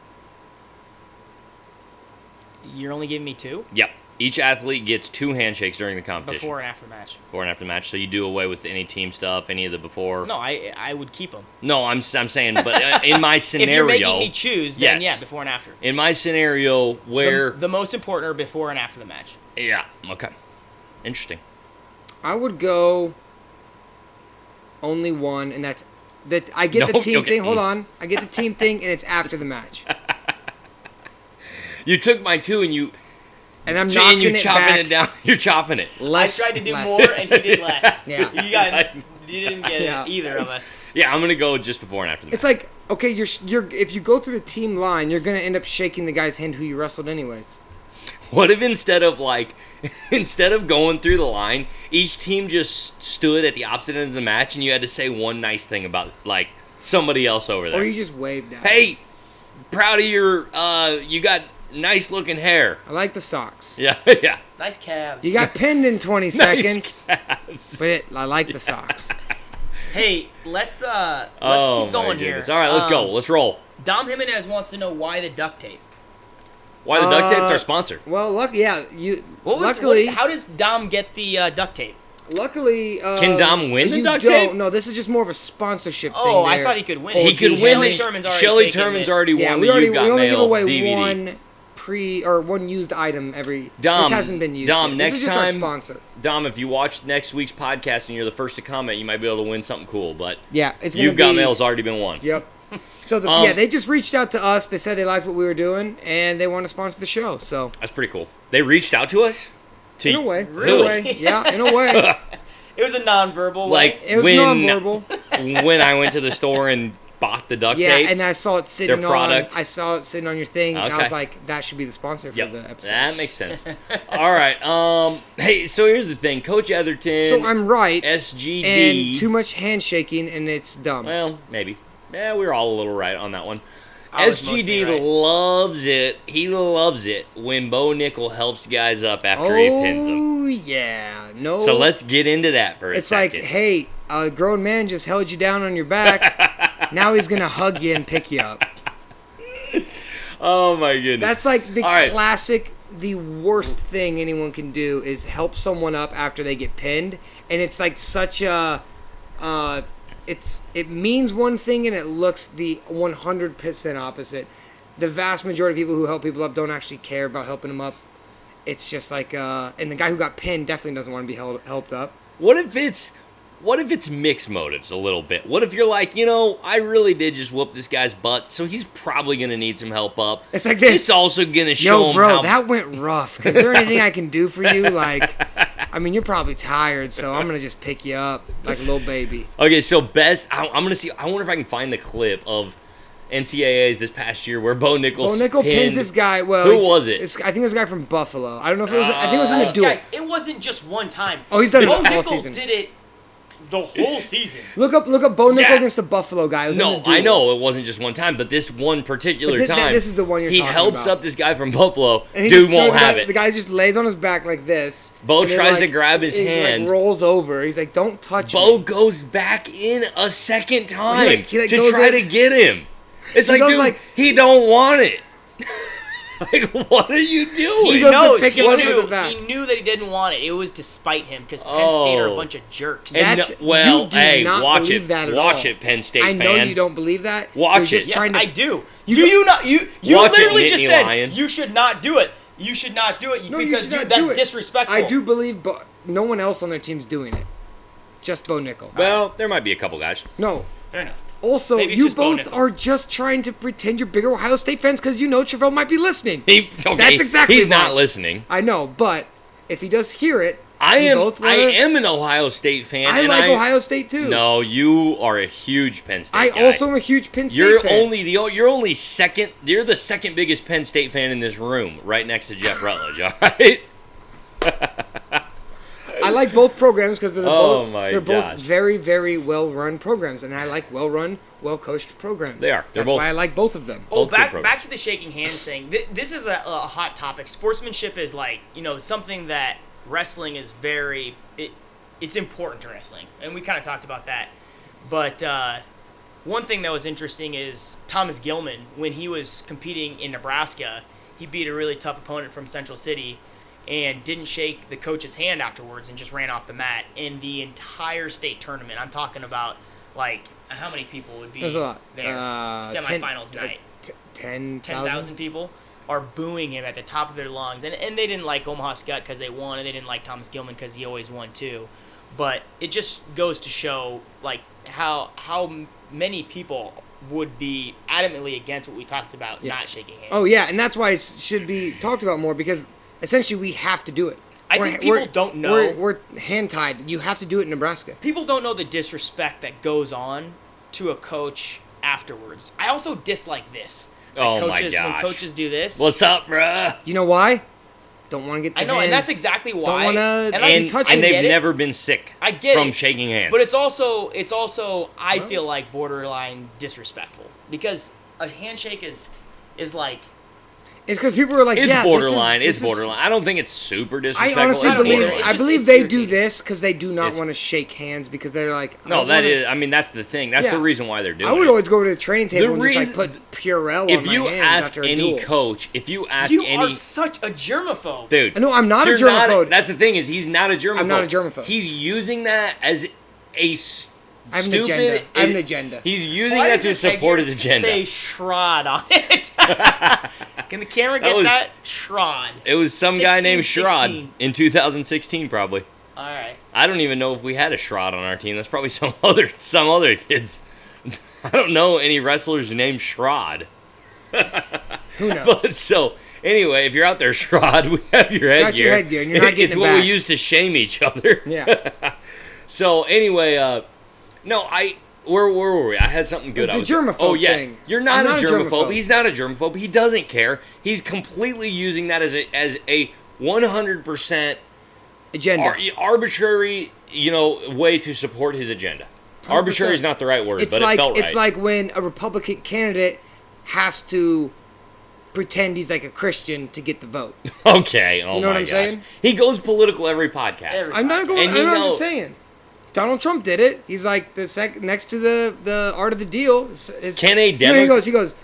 You're only giving me two? Yep. Each athlete gets 2 handshakes during the competition. Before and after match. Before and after the match. So you do away with any team stuff, any of the before. No, I would keep them. No, I'm saying, but in my scenario. If you're making me choose, then yes. yeah, before and after. In my scenario, where the most important are before and after the match. Yeah. Okay. Interesting. I would go only one, and that's that. I get the team thing. Hold on, I get the team thing, and it's after the match. You took my 2 and you. And I'm knocking you it chopping back. it down. You're chopping it. Less, I tried to do less. more, and he did less. Yeah. You didn't get it, either of us. Yeah, I'm gonna go just before and after the match. It's like, okay, you're if you go through the team line, you're gonna end up shaking the guy's hand who you wrestled anyways. What if instead of going through the line, each team just stood at the opposite ends of the match, and you had to say one nice thing about like somebody else over there? Or you just waved at. Hey, proud of your you got nice looking hair. I like the socks. Yeah, yeah. Nice calves. You got pinned in 20 Nice seconds, calves. but I like the socks. Hey, let's keep my going here. goodness. All right, let's go. Let's roll. Dom Jimenez wants to know why the duct tape. Why the duct tape's our sponsor? Well, Luckily, how does Dom get the duct tape? Luckily, Can Dom win the you duct don't. tape? No, this is just more of a sponsorship thing. Oh, I there. thought he could win. He it. could win. Shelley Terman's already Shelley taken Terman's this. already Yeah, won we the already You've Got we only give Mail away DVD. one used item every. Dom, this hasn't been used. Dom, yet. next this is just time, our sponsor. Dom, if you watch next week's podcast and you're the first to comment, you might be able to win something cool. But Yeah, it's gonna You've Got be, Mail's already been won. Yep. So they just reached out to us. They said they liked what we were doing and they want to sponsor the show. So That's pretty cool. They reached out to us. in a way, Really? yeah, in a way, It was a nonverbal Like way. it was when nonverbal. when I went to the store and bought the duct Yeah, tape. and I saw it sitting Their product. I saw it sitting on your thing, and I Okay. was like, that should be the sponsor for Yep, the episode. that makes sense. All right. Hey, so here's the thing, Coach Etherton. So I'm right, SGD. and too much handshaking, and it's dumb. Well, maybe. Yeah, we were all a little right on that one. I was mostly SGD right. loves it. He loves it when Bo Nickel helps guys up after he pins them. Oh yeah, no. So let's get into that for a It's like, second. hey, a grown man just held you down on your back. Now he's gonna hug you and pick you up. Oh my goodness. That's like the All right. classic. The worst thing anyone can do is help someone up after they get pinned, and it's like such a. It means one thing and it looks the 100% opposite. The vast majority of people who help people up don't actually care about helping them up. It's just like, and the guy who got pinned definitely doesn't want to be helped up. What if it's mixed motives a little bit? What if you're like, I really did just whoop this guy's butt, so he's probably gonna need some help up. It's like this. It's also gonna show Yo, him bro, how. that went rough. Is there anything I can do for you? Like, I mean, you're probably tired, so I'm gonna just pick you up like a little baby. Okay, so best. I'm gonna see. I wonder if I can find the clip of NCAAs this past year where Bo Nickel. Bo Nickel pins this guy. Well, Who was it? I think it was a guy from Buffalo. I don't know if it was. I think it was in the duel. Guys, it wasn't just one time. Oh, he's done it Bo all Nickel season. did it the whole season. Look up Bo Nickel Yeah. against the Buffalo guy. It was in No, the duel. I know it wasn't just one time, but this one particular But time, this is the one you're he talking helps about. up this guy from Buffalo. And he Dude just- won't the have guy, it. The guy just lays on his back like this. Bo and then, tries to grab his he just, hand. rolls over. He's like, "Don't touch Bo me." goes back in a second time He like to goes try in- to get him. It's He like, goes dude, like- he don't want it. Like, what are you doing? He He goes to knows. pick He him up with knew. the back. He knew that he didn't want it. It was to spite him because Penn State are a Oh. bunch of jerks. And That's- well, you do hey, not watch believe it. that at Watch all. it, Penn State I know fan. you don't believe that. Watch You're just it. Yes, trying to- I do. You do go- you not? You Watch it, literally just Nittany said Lion. you should not do it. You should not do it No, you because should dude, not that's do it. disrespectful. I do believe, but no one else on their team's doing it. Just Bo Nickel. Well, there might be a couple guys. No. Fair enough. Also, Maybe it's you just Bo both Nickel. are just trying to pretend you're bigger Ohio State fans because you know Travell might be listening. Okay, That's exactly he's why. not listening. I know, but if he does hear it, I you am. both I wanna- am an Ohio State fan. I and like Ohio State too. No, you are a huge Penn State I guy. also am a huge Penn State You're fan. you're only second. You're the second biggest Penn State fan in this room, right next to Jeff Rutledge. All right. I like both programs because they're Oh both my they're gosh. both very, very well run programs, and I like well run, well coached programs. They are. They're That's both- why I like both of them. Oh, Both good back programs. to the shaking hands thing. This is a hot topic. Sportsmanship is like something that wrestling is it's important to wrestling, and we kind of talked about that. But one thing that was interesting is Thomas Gilman, when he was competing in Nebraska, he beat a really tough opponent from Central City, and didn't shake the coach's hand afterwards and just ran off the mat in the entire state tournament. I'm talking about, like, how many people would be There's a lot. there? Semifinals night. 10,000 people are booing him at the top of their lungs. And they didn't like Omaha Skutt because they won, and they didn't like Thomas Gilman because he always won too. But it just goes to show, like, how many people would be adamantly against what we talked about, not shaking hands. Oh, yeah, and that's why it should be talked about more, because essentially we have to do it. I think people don't know. We're hand-tied. You have to do it in Nebraska. People don't know the disrespect that goes on to a coach afterwards. I also dislike this. Oh, coaches, my gosh. When coaches do this. What's up, bruh? You know why? Don't want to get the I know, hands. and that's exactly why. Don't want to And touch and it. they've never been sick I get from it, shaking hands. But it's also I feel like borderline disrespectful, because a handshake is like, It's because people are like, it's yeah, borderline. this It's is- borderline. I don't think it's super I disrespectful. honestly It's believe. borderline. It's I just- believe it's they do irritating. this because they do not It's- want to shake hands, because they're like, I No, don't that wanna- is. I mean, that's the thing. That's the Yeah. reason why they're doing I would it. always go to the training table and just like reason- put Purell If on my you hands ask after a any duel. coach, if you ask you any are such a germaphobe. dude, No, I'm not a you're germaphobe. That's the thing, is he's not a germaphobe. I'm not a germaphobe. He's using that as a I have an stupid. agenda. I have an agenda. He's using Why that does to this support his figure agenda. say Shrod on it? Can the camera get was- that? Shrod. It was some guy named 16. Shrod in 2016, probably. All right. I don't even know if we had a Shrod on our team. That's probably some other kids. I don't know any wrestlers named Shrod. Who knows? But so anyway, if you're out there, Shrod, we have your headgear. Got your headgear, and you're not getting It's it what we back. use to shame each other. Yeah. So anyway, where were we? I had something good. The germaphobe thing. You're not, I'm a germaphobe. He's not a germaphobe. He doesn't care. He's completely using that as a 100% Agenda. arbitrary, way to support his agenda. 100%. Arbitrary is not the right word, but it felt right. It's like when a Republican candidate has to pretend he's like a Christian to get the vote. Okay. Oh You know my what I'm gosh. saying? He goes political every podcast. Every- I'm not going. And you I'm know- just saying. Donald Trump did it. He's like next to the art of the deal. Can a He Democrat? goes.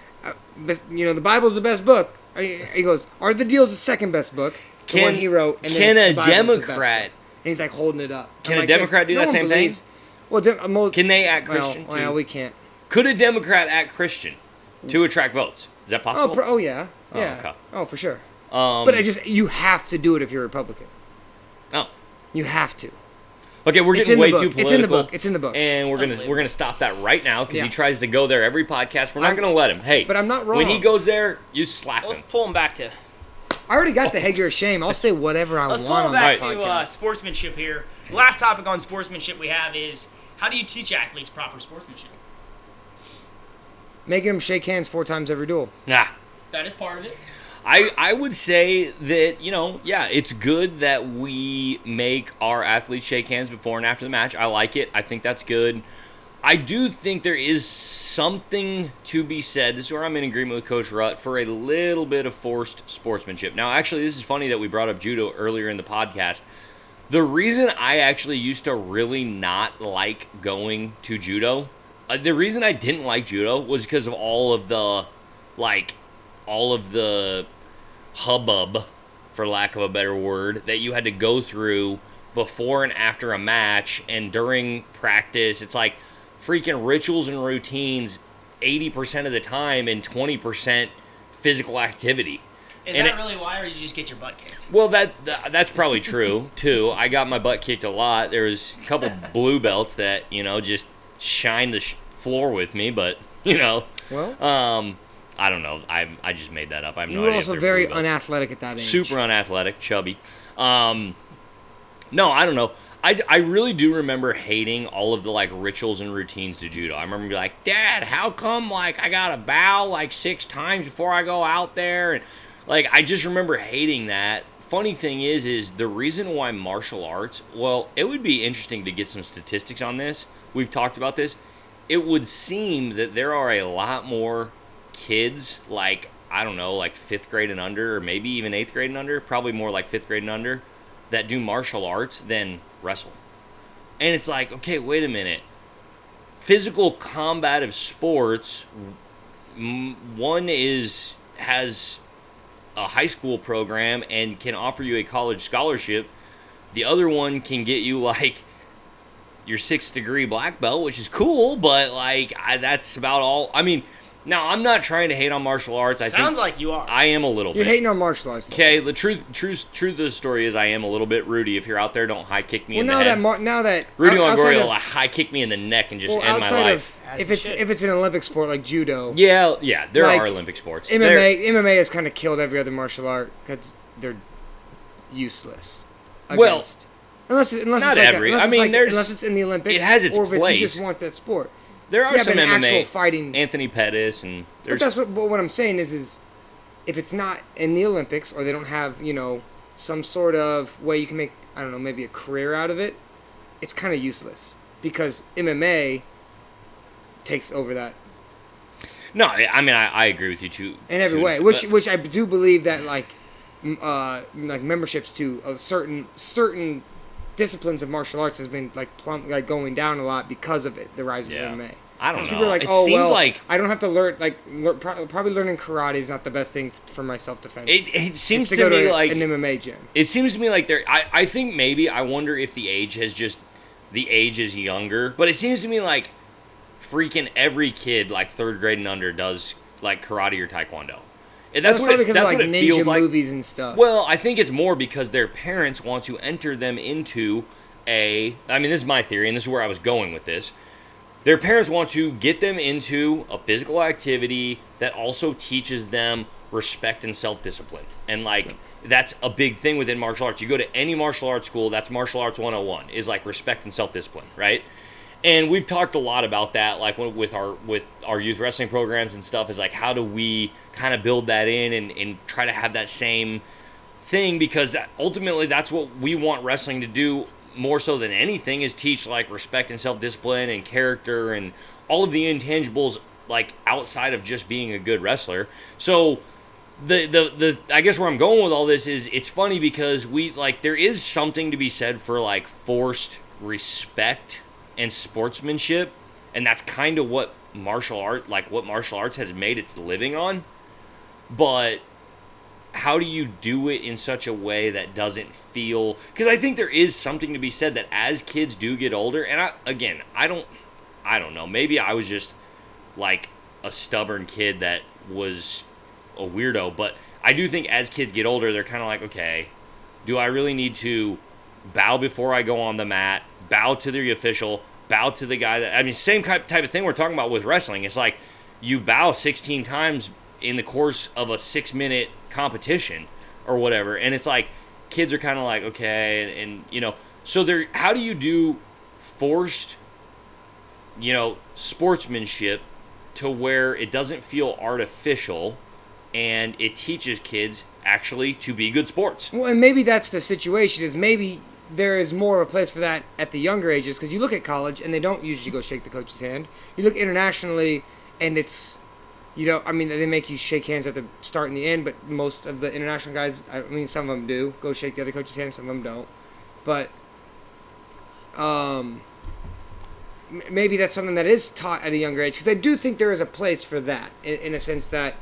The Bible's the best book. He goes. Art of the Deal's the second best book. The one he wrote. And can then a the Bible's the best Democrat- book. And he's like holding it up. Can I'm a like, Democrat do no that one same thing? believes- Well, Can they act Christian too? Well, we can't. Could a Democrat act Christian to attract votes? Is that possible? Oh yeah. Oh, Yeah. okay. Oh, for sure. But You have to do it if you're a Republican. Oh. You have to. Okay, we're It's getting in the way book. too It's political. in the book. It's in the book. And we're gonna stop that right now because Yeah. he tries to go there every podcast. We're not I'm- gonna let him. Hey, but I'm not When he wrong. goes there, you slap Let's him. pull him back to. I already got the headgear of shame. I'll say whatever I Let's want pull on him back this to podcast. sportsmanship here. Last topic on sportsmanship we have is, how do you teach athletes proper sportsmanship? Making them shake hands 4 times every duel. Nah. That is part of it. I would say that, it's good that we make our athletes shake hands before and after the match. I like it. I think that's good. I do think there is something to be said. This is where I'm in agreement with Coach Rutt for a little bit of forced sportsmanship. Now, actually, this is funny that we brought up judo earlier in the podcast. The reason I actually used to really not like going to judo, the reason I didn't like judo was because of all of the hubbub, for lack of a better word, that you had to go through before and after a match and during practice. It's like freaking rituals and routines 80% of the time and 20% physical activity. Is And that really why, or did you just get your butt kicked? Well, that's probably true, too. I got my butt kicked a lot. There was a couple blue belts that, just shined the floor with me, but, Well, I don't know. I just made that up. I have no you were idea. if also they're very blue belts. unathletic at that age. Super unathletic, chubby. No, I don't know. I really do remember hating all of the rituals and routines to judo. I remember being like, Dad, how come I gotta bow 6 times before I go out there? And I just remember hating that. Funny thing is the reason why martial arts, well, it would be interesting to get some statistics on this. We've talked about this. It would seem that there are a lot more kids, I don't know, 5th grade and under, or maybe even 8th grade and under, probably more 5th grade and under, that do martial arts than wrestle. And it's okay, wait a minute. Physical combative sports, one has a high school program and can offer you a college scholarship. The other one can get you like your 6th degree black belt, which is cool, but like that's about all. I mean, now I'm not trying to hate on martial arts. Sounds like you are. I am a little You're bit. hating on martial arts. Okay, the truth of the story is I am a little bit. Rudy, if you're out there, don't high kick me in the head. Now that Rudy outside Longoria of- will high kick me in the neck and just well, end my outside life. of As he should. if it's an Olympic sport like judo, Yeah, there like, are Olympic sports. MMA has kind of killed every other martial art because they're useless. Well, Against. Unless not it's like every. unless I it's mean, like, there's- unless it's in the Olympics, it has its or if place. you just want that sport. There are Yeah, some but MMA. actual fighting. Anthony Pettis and But there's that's what I'm saying is if it's not in the Olympics or they don't have some sort of way you can make maybe a career out of it, it's kind of useless because MMA takes over that no. I mean, I agree with you too. in every way. Which I do believe that like memberships to a certain disciplines of martial arts has been like going down a lot because of it, the rise of MMA. I don't know. People are like, It oh seems well, like I don't have to learn probably learning karate is not the best thing for my self defense. it seems to to go me to like an MMA gym. it seems to me like there. I think maybe I wonder if the age is younger, but it seems to me like freaking every kid like 3rd grade and under does like karate or taekwondo. And that's what because that's of, like what it ninja feels like. movies and stuff. Well, I think it's more because their parents want to enter them into I mean, this is my theory, and this is where I was going with this. Their parents want to get them into a physical activity that also teaches them respect and self-discipline. And, like, that's a big thing within martial arts. You go to any martial arts school, that's martial arts 101, is, like, respect and self-discipline, right? And we've talked a lot about that, like, with our youth wrestling programs and stuff, is, like, how do we kind of build that in and try to have that same thing? Because ultimately that's what we want wrestling to do more so than anything, is teach like respect and self-discipline and character and all of the intangibles like outside of just being a good wrestler. So the I guess where I'm going with all this is it's funny because we like there is something to be said for like forced respect and sportsmanship, and that's kind of what martial arts has made its living on. But how do you do it in such a way that doesn't feel... Because I think there is something to be said that as kids do get older, and I don't know, maybe I was just like a stubborn kid that was a weirdo, but I do think as kids get older, they're kind of like, okay, do I really need to bow before I go on the mat, bow to the official, bow to the guy that... I mean, same type of thing we're talking about with wrestling. It's like you bow 16 times in the course of a 6-minute competition or whatever, and it's like kids are kind of like, okay, and so there, how do you do forced sportsmanship to where it doesn't feel artificial and it teaches kids actually to be good sports? Well, and maybe that's the situation, is maybe there is more of a place for that at the younger ages, because you look at college and they don't usually go shake the coach's hand. You look internationally and it's I mean, they make you shake hands at the start and the end, but most of the international guys, I mean, some of them do go shake the other coach's hand, some of them don't. But maybe that's something that is taught at a younger age, because I do think there is a place for that, in a sense that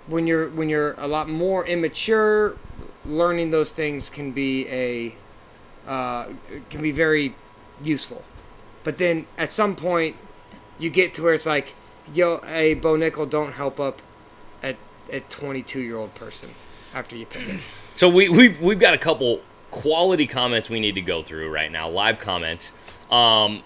when you're a lot more immature, learning those things can be very useful. But then at some point, you get to where it's like, a Bo Nickel don't help up a 22-year-old person after you pick it. So we've got a couple quality comments we need to go through right now, live comments, and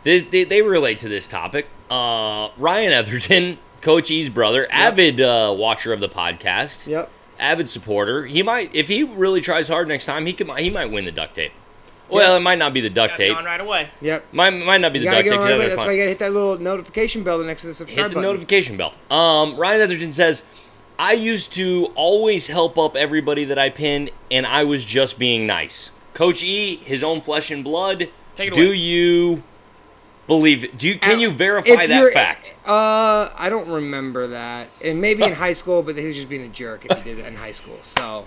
they relate to this topic. Ryan Etherton, Coach E's brother, avid watcher of the podcast, Yep. avid supporter. He might, if he really tries hard next time, he might win the duct tape. Well, it might not be the duct tape. On right away. Yep. Might not be the duct tape. That's why you gotta hit that little notification bell next to the subscribe Hit the button. notification bell. Ryan Etherton says, I used to always help up everybody that I pinned, and I was just being nice. Coach E, his own flesh and blood. Take it do away. You believe it? Can you verify that fact? I don't remember that. And maybe in high school, but he was just being a jerk if he did that in high school. So,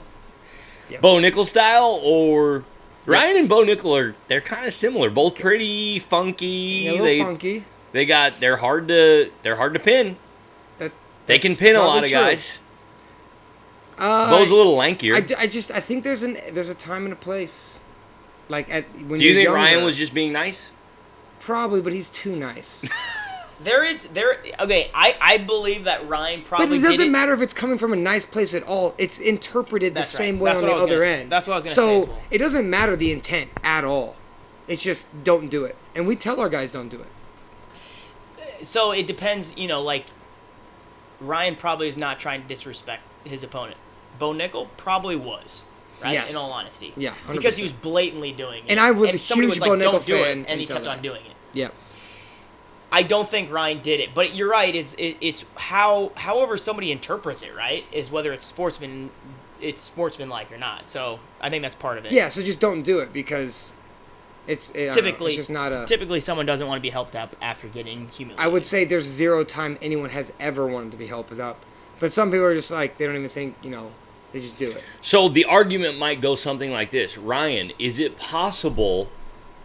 yeah. Bo Nickel style, or... Ryan and Bo Nickel they're kind of similar. Both pretty funky. Yeah, a little funky. They're hard to pin. They can pin a lot of guys. Bo's a little lankier. I think there's a time and a place. Like when Do you think younger, Ryan was just being nice? Probably, but he's too nice. Okay, I believe that Ryan probably But it doesn't matter if it's coming from a nice place at all. It's interpreted the same way on the other end. That's what I was going to say as well. So it doesn't matter the intent at all. It's just don't do it. And we tell our guys don't do it. So it depends, like Ryan probably is not trying to disrespect his opponent. Bo Nickel probably was. Right? Yes. In all honesty. Yeah, 100%. Because he was blatantly doing it. And I was a somebody huge was like, Bo Nickel don't do fan it, and he until kept on that. doing it. Yeah. I don't think Ryan did it, but you're right. It's however somebody interprets it, right? Is whether it's sportsmanlike or not. So I think that's part of it. Yeah. So just don't do it because it's it's just not a. Typically, someone doesn't want to be helped up after getting humiliated. I would say there's zero time anyone has ever wanted to be helped up, but some people are just like they don't even think they just do it. So the argument might go something like this: Ryan, is it possible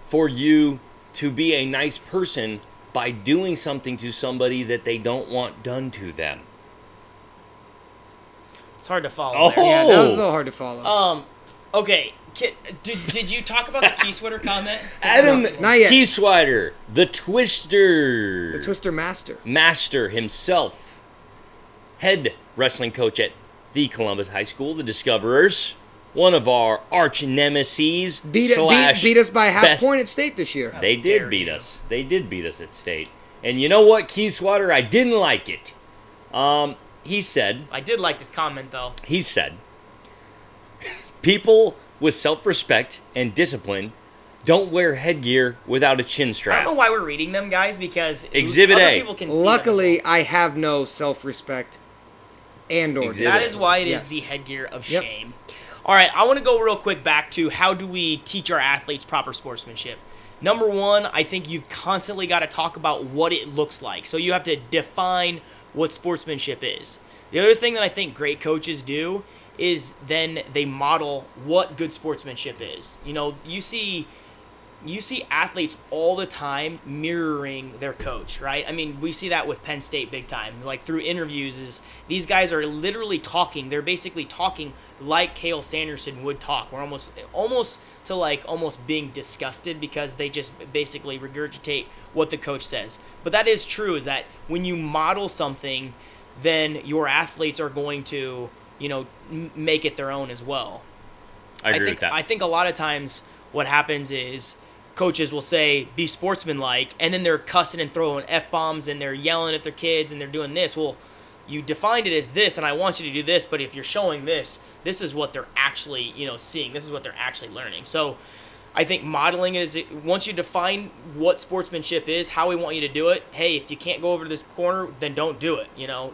for you to be a nice person by doing something to somebody that they don't want done to them? It's hard to follow. Oh. There. Yeah, that was a little hard to follow. Okay. Did you talk about the key sweater comment? Adam Not yet. Keyswider, the Twister. The Twister Master. Master himself. Head wrestling coach at the Columbus High School, the Discoverers. One of our arch nemesis. Beat us by half point at state this year. They did beat us. They did beat us at state. And you know what, Keyswatter? I didn't like it. He said... I did like this comment, though. He said, people with self-respect and discipline don't wear headgear without a chin strap. I don't know why we're reading them, guys, because Exhibit other A. people can see Luckily, them. I have no self-respect and/or Exhibit. That is why it is Yes. the headgear of Yep. shame. All right, I want to go real quick back to how do we teach our athletes proper sportsmanship. Number one, I think you've constantly got to talk about what it looks like. So you have to define what sportsmanship is. The other thing that I think great coaches do is then they model what good sportsmanship is. You see athletes all the time mirroring their coach, right? I mean, we see that with Penn State big time. Like through interviews, these guys are literally talking. They're basically talking like Cale Sanderson would talk. We're almost being disgusted because they just basically regurgitate what the coach says. But that is true, is that when you model something, then your athletes are going to, make it their own as well. I agree with that. I think a lot of times what happens is coaches will say, be sportsmanlike, and then they're cussing and throwing F-bombs and they're yelling at their kids and they're doing this. Well, you defined it as this, and I want you to do this, but if you're showing this is what they're actually, seeing. This is what they're actually learning. So I think modeling is, once you define what sportsmanship is, how we want you to do it, hey, if you can't go over to this corner, then don't do it.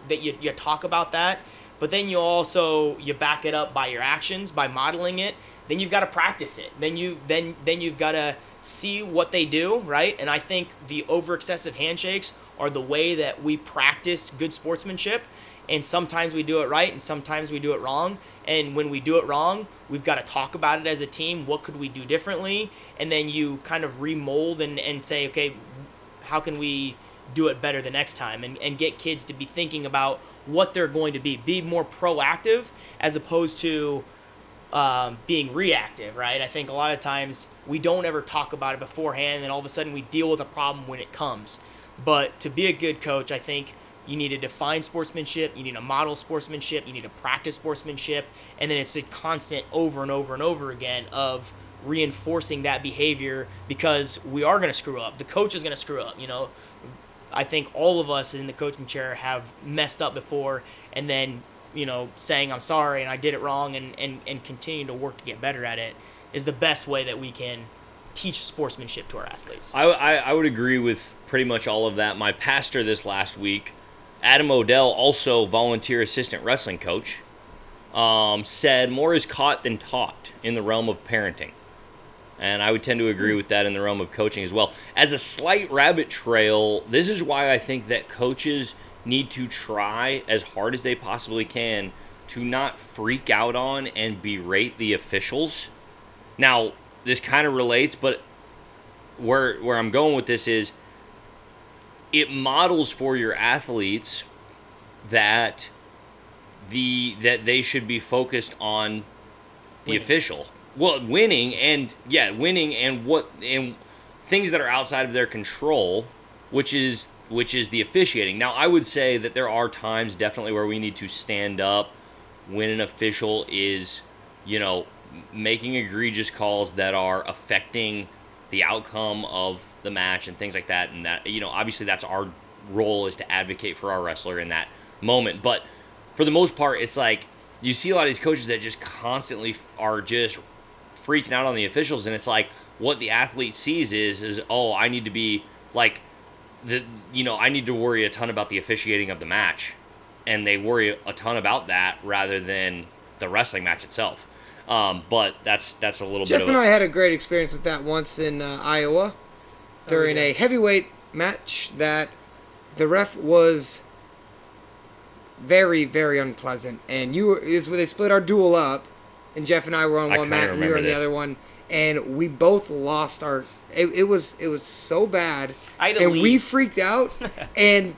That you talk about that, but then you back it up by your actions, by modeling it. Then you've got to practice it. Then you've got to see what they do, right? And I think the over excessive handshakes are the way that we practice good sportsmanship. And sometimes we do it right, and sometimes we do it wrong. And when we do it wrong, we've got to talk about it as a team. What could we do differently? And then you kind of remold and say, okay, how can we do it better the next time? And get kids to be thinking about what they're going to be more proactive as opposed to being reactive, right? I think a lot of times we don't ever talk about it beforehand, and all of a sudden we deal with a problem when it comes. But to be a good coach, I think you need to define sportsmanship, you need to model sportsmanship, you need to practice sportsmanship, and then it's a constant over and over and over again of reinforcing that behavior, because we are going to screw up. The coach is going to screw up, I think all of us in the coaching chair have messed up before, and then saying I'm sorry and I did it wrong and continue to work to get better at it is the best way that we can teach sportsmanship to our athletes. I would agree with pretty much all of that. My pastor this last week, Adam Odell, also volunteer assistant wrestling coach, said more is caught than taught in the realm of parenting. And I would tend to agree with that in the realm of coaching as well. As a slight rabbit trail, this is why I think that coaches need to try as hard as they possibly can to not freak out on and berate the officials. Now, this kind of relates, but where I'm going with this is it models for your athletes that that they should be focused on the Winning. official. Well, winning and things that are outside of their control, which is the officiating. Now, I would say that there are times definitely where we need to stand up when an official is, making egregious calls that are affecting the outcome of the match and things like that. And that, obviously that's our role, is to advocate for our wrestler in that moment. But for the most part, it's like you see a lot of these coaches that just constantly are just freaking out on the officials, and it's like what the athlete sees is I need to be like I need to worry a ton about the officiating of the match, and they worry a ton about that rather than the wrestling match itself. But that's a little Jeff bit of and I had a great experience with that once in Iowa during a heavyweight match that the ref was very, very unpleasant. And they split our duel up, and Jeff and I were on one mat and you were on the other one, and we both lost our. It was so bad, and we freaked out, and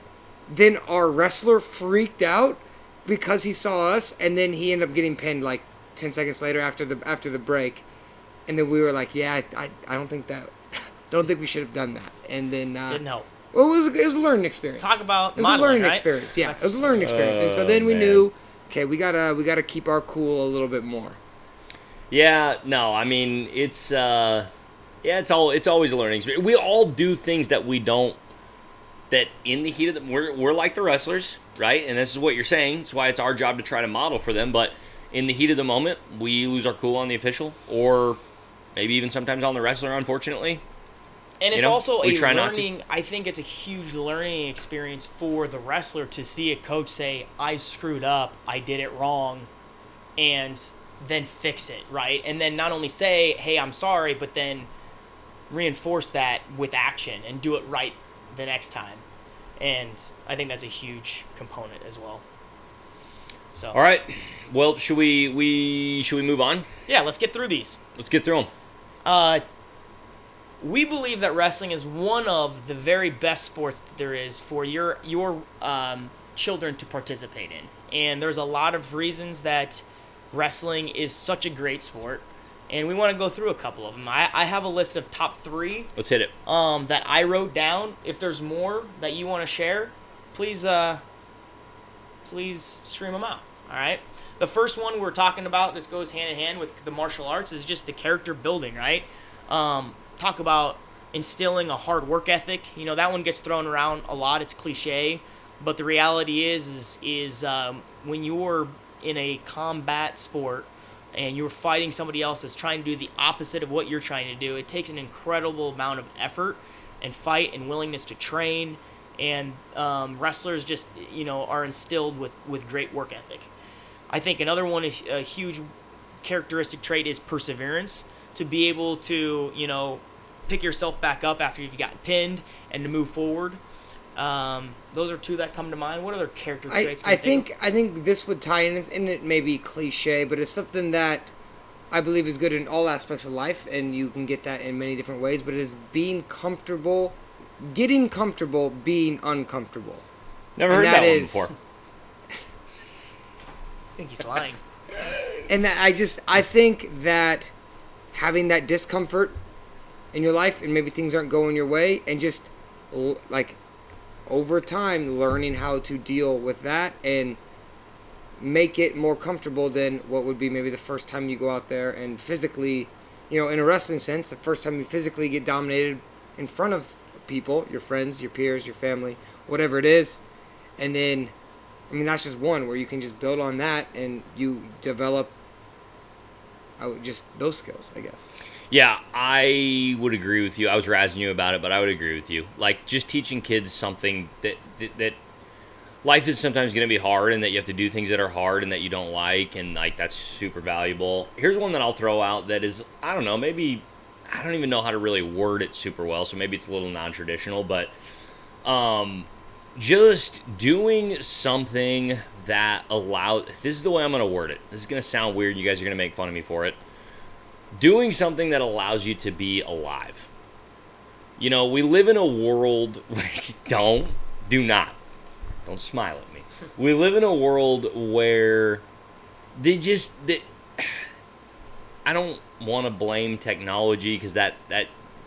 then our wrestler freaked out because he saw us, and then he ended up getting pinned like 10 seconds later after the break, and then we were like, I don't think we should have done that, and then didn't help. Well, it was a learning experience. Talk about it was modeling, a learning right? experience. Yeah, it was a learning experience, and so then we knew, okay, we gotta keep our cool a little bit more. Yeah, no, I mean it's it's always a learning experience. We all do things that we don't. That in the heat of we're like the wrestlers, right? And this is what you're saying. That's why it's our job to try to model for them. But in the heat of the moment, we lose our cool on the official, or maybe even sometimes on the wrestler, unfortunately. And it's also a try learning. I think it's a huge learning experience for the wrestler to see a coach say, "I screwed up. I did it wrong," and then fix it, right? And then not only say, "Hey, I'm sorry," but then reinforce that with action and do it right the next time. And I think that's a huge component as well. So, all right, well, should we move on? Yeah, let's get through these. Let's get through them. We believe that wrestling is one of the very best sports that there is for your children to participate in. And there's a lot of reasons that wrestling is such a great sport. And we want to go through a couple of them. I have a list of top 3. Let's hit it. That I wrote down. If there's more that you want to share, please stream them out. All right. The first one we're talking about, this goes hand in hand with the martial arts, is just the character building, right? Talk about instilling a hard work ethic. That one gets thrown around a lot. It's cliche, but the reality is when you're in a combat sport and you're fighting somebody else that's trying to do the opposite of what you're trying to do, it takes an incredible amount of effort and fight and willingness to train. And wrestlers just are instilled with great work ethic. I think another one is a huge characteristic trait is perseverance, to be able to pick yourself back up after you've gotten pinned and to move forward. Those are 2 that come to mind. What other character traits? I think this would tie in, and it may be cliche, but it's something that I believe is good in all aspects of life, and you can get that in many different ways. But it is getting comfortable being uncomfortable. Never heard that one before. I think he's lying. And I think that having that discomfort in your life, and maybe things aren't going your way, and just like over time learning how to deal with that and make it more comfortable than what would be maybe the first time you go out there and physically, in a wrestling sense, the first time you physically get dominated in front of people, your friends, your peers, your family, whatever it is. And then, that's just one where you can just build on that and you develop just those skills, I guess. Yeah, I would agree with you. I was razzing you about it, but I would agree with you. Like, just teaching kids something that life is sometimes going to be hard, and that you have to do things that are hard and that you don't like, and like that's super valuable. Here's one that I'll throw out that is, I don't know, maybe I don't even know how to really word it super well, so maybe it's a little non-traditional, but just doing something that allows, this is the way I'm going to word it. This is going to sound weird. You guys are going to make fun of me for it. Doing something that allows you to be alive. We live in a world where don't smile at me. we live in a world where I don't want to blame technology because that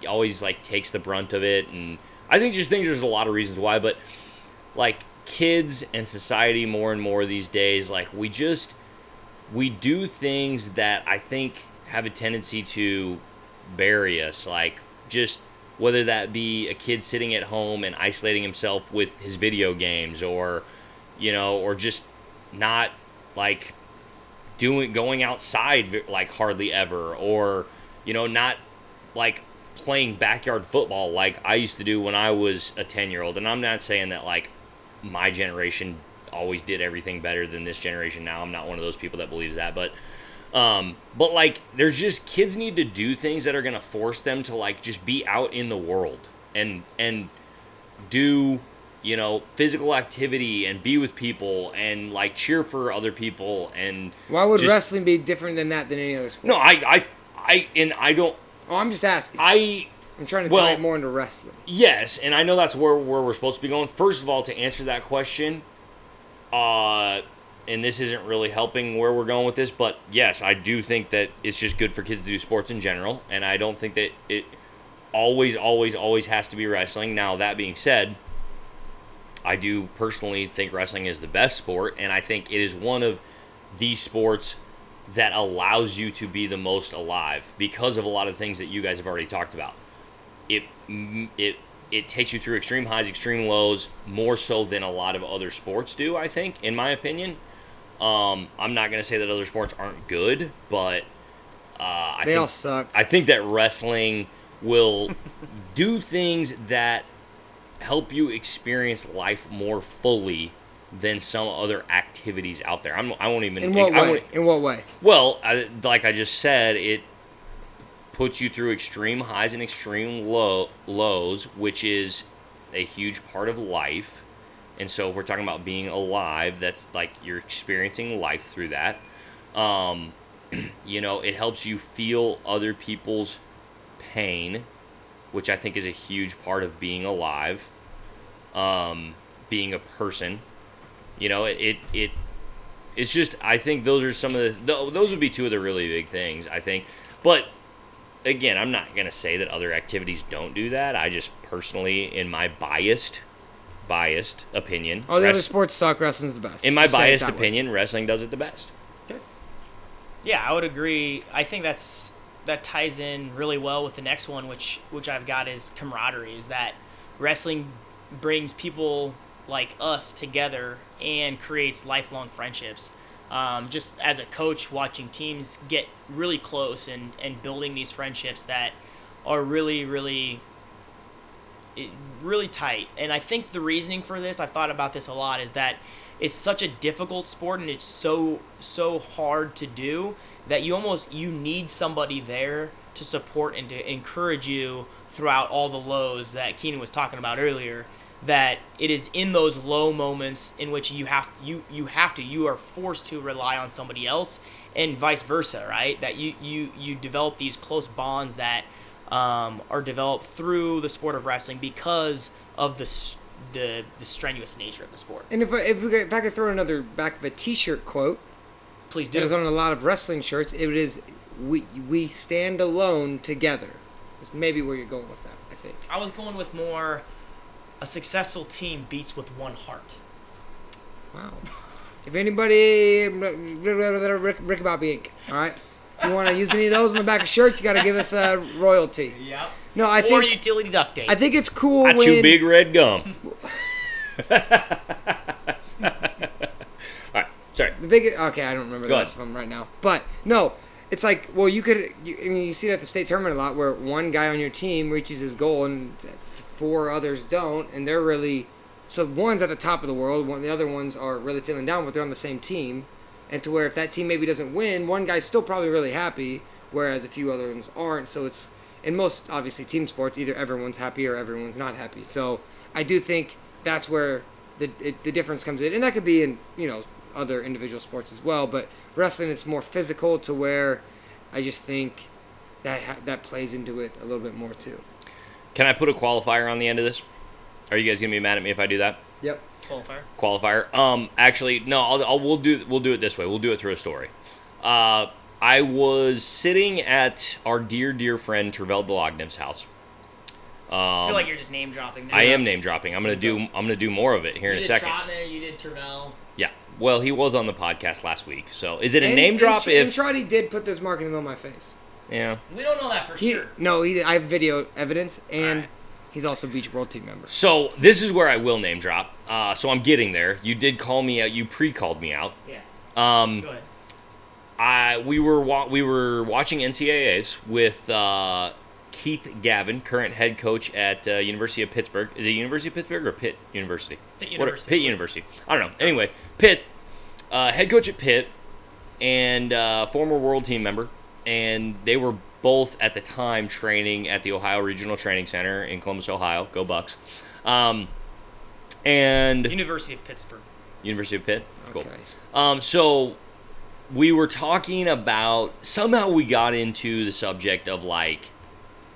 always like takes the brunt of it, and I think there's a lot of reasons why, but like kids and society more and more these days, like we do things that I think have a tendency to bury us, like just whether that be a kid sitting at home and isolating himself with his video games, or or just not like going outside like hardly ever, or not like playing backyard football like I used to do when I was a 10-year-old. And I'm not saying that like my generation always did everything better than this generation now. I'm not one of those people that believes that, but like there's just kids need to do things that are going to force them to like just be out in the world and do physical activity and be with people and like cheer for other people. And why would wrestling be different than any other sport? No, I don't. Oh, I'm just asking. I'm trying to tie it more into wrestling. Yes, and I know that's where we're supposed to be going. First of all, to answer that question, and this isn't really helping where we're going with this, but yes, I do think that it's just good for kids to do sports in general, and I don't think that it always has to be wrestling. Now, that being said, I do personally think wrestling is the best sport, and I think it is one of the sports that allows you to be the most alive because of a lot of things that you guys have already talked about. It takes you through extreme highs, extreme lows, more so than a lot of other sports do, I think, in my opinion. I'm not going to say that other sports aren't good, but they all suck. I think that wrestling will do things that help you experience life more fully than some other activities out there. I won't even... In what way? Well, like I just said, it puts you through extreme highs and extreme lows, which is a huge part of life. And so if we're talking about being alive, that's like you're experiencing life through that. It helps you feel other people's pain, which I think is a huge part of being alive, being a person. It's just, I think those are some of those would be two of the really big things, I think. But again, I'm not going to say that other activities don't do that. I just personally, in my biased opinion. Oh, the other sports suck, wrestling's the best. In my biased opinion, wrestling does it the best. Okay. Yeah, I would agree. I think that ties in really well with the next one, which I've got is camaraderie, is that wrestling brings people like us together and creates lifelong friendships. Just as a coach, watching teams get really close and building these friendships that are really, really, really tight. And I think the reasoning for this, I've thought about this a lot, is that it's such a difficult sport and it's so hard to do that you need somebody there to support and to encourage you throughout all the lows that Keenan was talking about earlier. That it is in those low moments in which you are forced to rely on somebody else, and vice versa, right? That you develop these close bonds that are developed through the sport of wrestling because of the strenuous nature of the sport. And if I could throw another back of a T-shirt quote, please do. It is on a lot of wrestling shirts. It is we stand alone together. That's maybe where you're going with that, I think. I was going with more. A successful team beats with one heart. Wow. If anybody, Ricky Bobby Inc. All right. If you want to use any of those on the back of shirts, you got to give us a royalty. Yep. No, I think. Or utility duct tape. I think it's cool I chew big red gum. All right. Sorry. Okay, I don't remember the rest of them right now. But no, it's like, well, you see it at the state tournament a lot, where one guy on your team reaches his goal and 4 others don't, and they're really, so one's at the top of the world, the other ones are really feeling down, but they're on the same team, and to where if that team maybe doesn't win, one guy's still probably really happy, whereas a few other ones aren't. So it's, in most obviously team sports, either everyone's happy or everyone's not happy. So I do think that's where the difference comes in, and that could be in other individual sports as well, but wrestling, it's more physical, to where I just think that plays into it a little bit more too. Can I put a qualifier on the end of this? Are you guys going to be mad at me if I do that? Yep. Qualifier. Actually, no. We'll do it this way. We'll do it through a story. I was sitting at our dear friend Tervel Delagnev's house. I feel like you're just name dropping. I am name dropping. I'm gonna do more of it here in a second. You did Tervel. Yeah. Well, he was on the podcast last week. So is it a name drop? And Trotty did put this marketing on my face. Yeah. We don't know that for sure. No, I have video evidence, and he's also Beach World Team member. So this is where I will name drop. So I'm getting there. You did call me out. You pre-called me out. Yeah. Go ahead. We were watching NCAAs with Keith Gavin, current head coach at University of Pittsburgh. Is it University of Pittsburgh or Pitt University? Pitt University. Pitt University. I don't know. Anyway, Pitt, head coach at Pitt, and former World Team member, and they were both at the time training at the Ohio Regional Training Center in Columbus, Ohio. Go Bucks. And University of Pittsburgh. University of Pitt. Cool. Okay. So we were talking about, somehow we got into the subject of like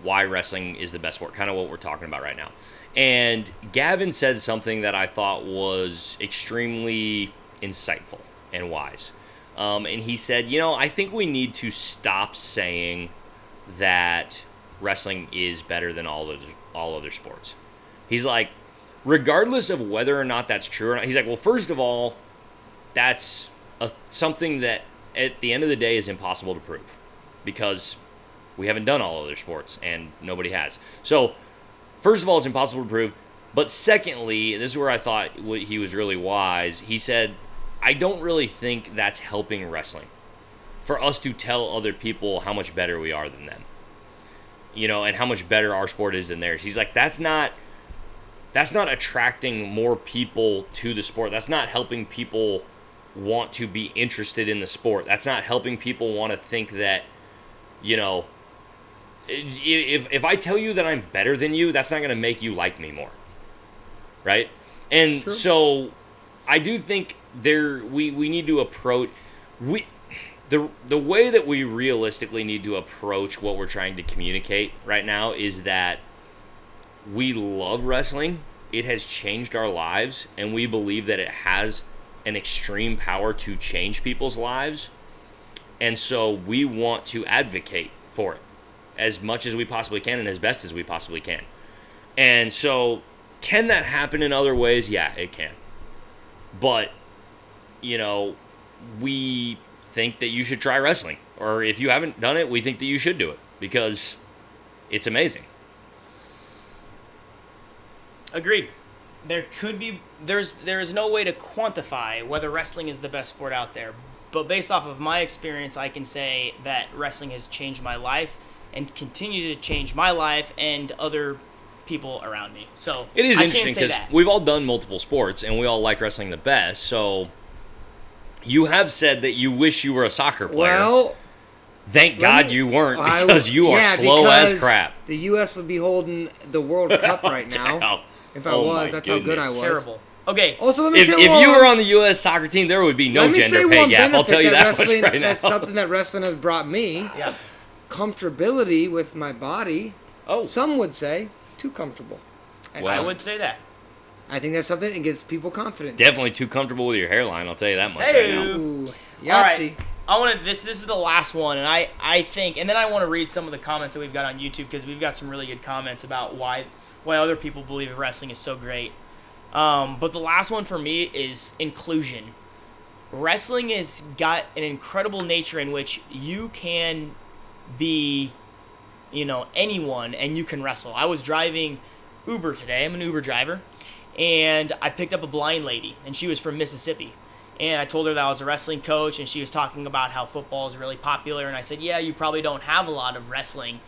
why wrestling is the best sport, kind of what we're talking about right now. And Gavin said something that I thought was extremely insightful and wise. And he said, I think we need to stop saying that wrestling is better than all other sports. He's like, regardless of whether or not that's true or not, he's like, well, first of all, that's something that at the end of the day is impossible to prove because we haven't done all other sports and nobody has. So, first of all, it's impossible to prove. But secondly, this is where I thought he was really wise. He said, I don't really think that's helping wrestling for us to tell other people how much better we are than them, and how much better our sport is than theirs. He's like, that's not attracting more people to the sport. That's not helping people want to be interested in the sport. That's not helping people want to think that, if I tell you that I'm better than you, that's not going to make you like me more, right? And True. So I do think we need to approach the way that we realistically need to approach what we're trying to communicate right now is that we love wrestling. It has changed our lives, and we believe that it has an extreme power to change people's lives. And so we want to advocate for it as much as we possibly can and as best as we possibly can. And so can that happen in other ways? Yeah, it can. But, we think that you should try wrestling. Or if you haven't done it, we think that you should do it because it's amazing. Agreed. There is no way to quantify whether wrestling is the best sport out there. But based off of my experience, I can say that wrestling has changed my life and continue to change my life and other people around me. So it is I interesting can't say because that. we've all done multiple sports and we all like wrestling the best. So you have said that you wish you were a soccer player. Well, thank God you weren't because you are slow as crap. The U.S. would be holding the World Cup right now. If I was, that's how good I was. Terrible. Okay. Also, let me If say you were on the U.S. soccer team, there would be no gender pay gap. I'll tell you that much right now. That's something that wrestling has brought me. Yeah. Comfortability with my body. Oh. Some would say too comfortable. I would say that. I think that's something that gives people confidence. Definitely too comfortable with your hairline. I'll tell you that much Hey. right now. Ooh, Yahtzee. All right. I want to. This is the last one, and I think, and then I want to read some of the comments that we've got on YouTube because we've got some really good comments about why other people believe wrestling is so great. But the last one for me is inclusion. Wrestling has got an incredible nature in which you can be, anyone and you can wrestle. I was driving Uber today. I'm an Uber driver. And I picked up a blind lady, and she was from Mississippi. And I told her that I was a wrestling coach, and she was talking about how football is really popular. And I said, yeah, you probably don't have a lot of wrestling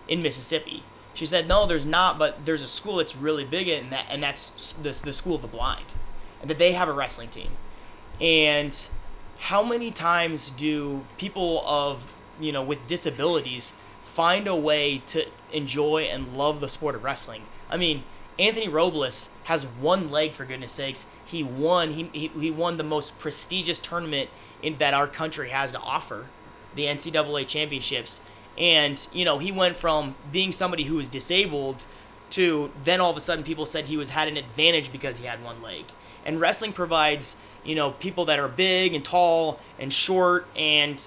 in Mississippi. She said, no, there's not, but there's a school that's really big in that, and that's the School of the Blind, and that they have a wrestling team. And how many times do people with disabilities find a way to enjoy and love the sport of wrestling? I mean, Anthony Robles has one leg, for goodness sakes. He won the most prestigious tournament that our country has to offer, the NCAA championships. And, he went from being somebody who was disabled to then all of a sudden people said he had an advantage because he had one leg. And wrestling provides, people that are big and tall and short and,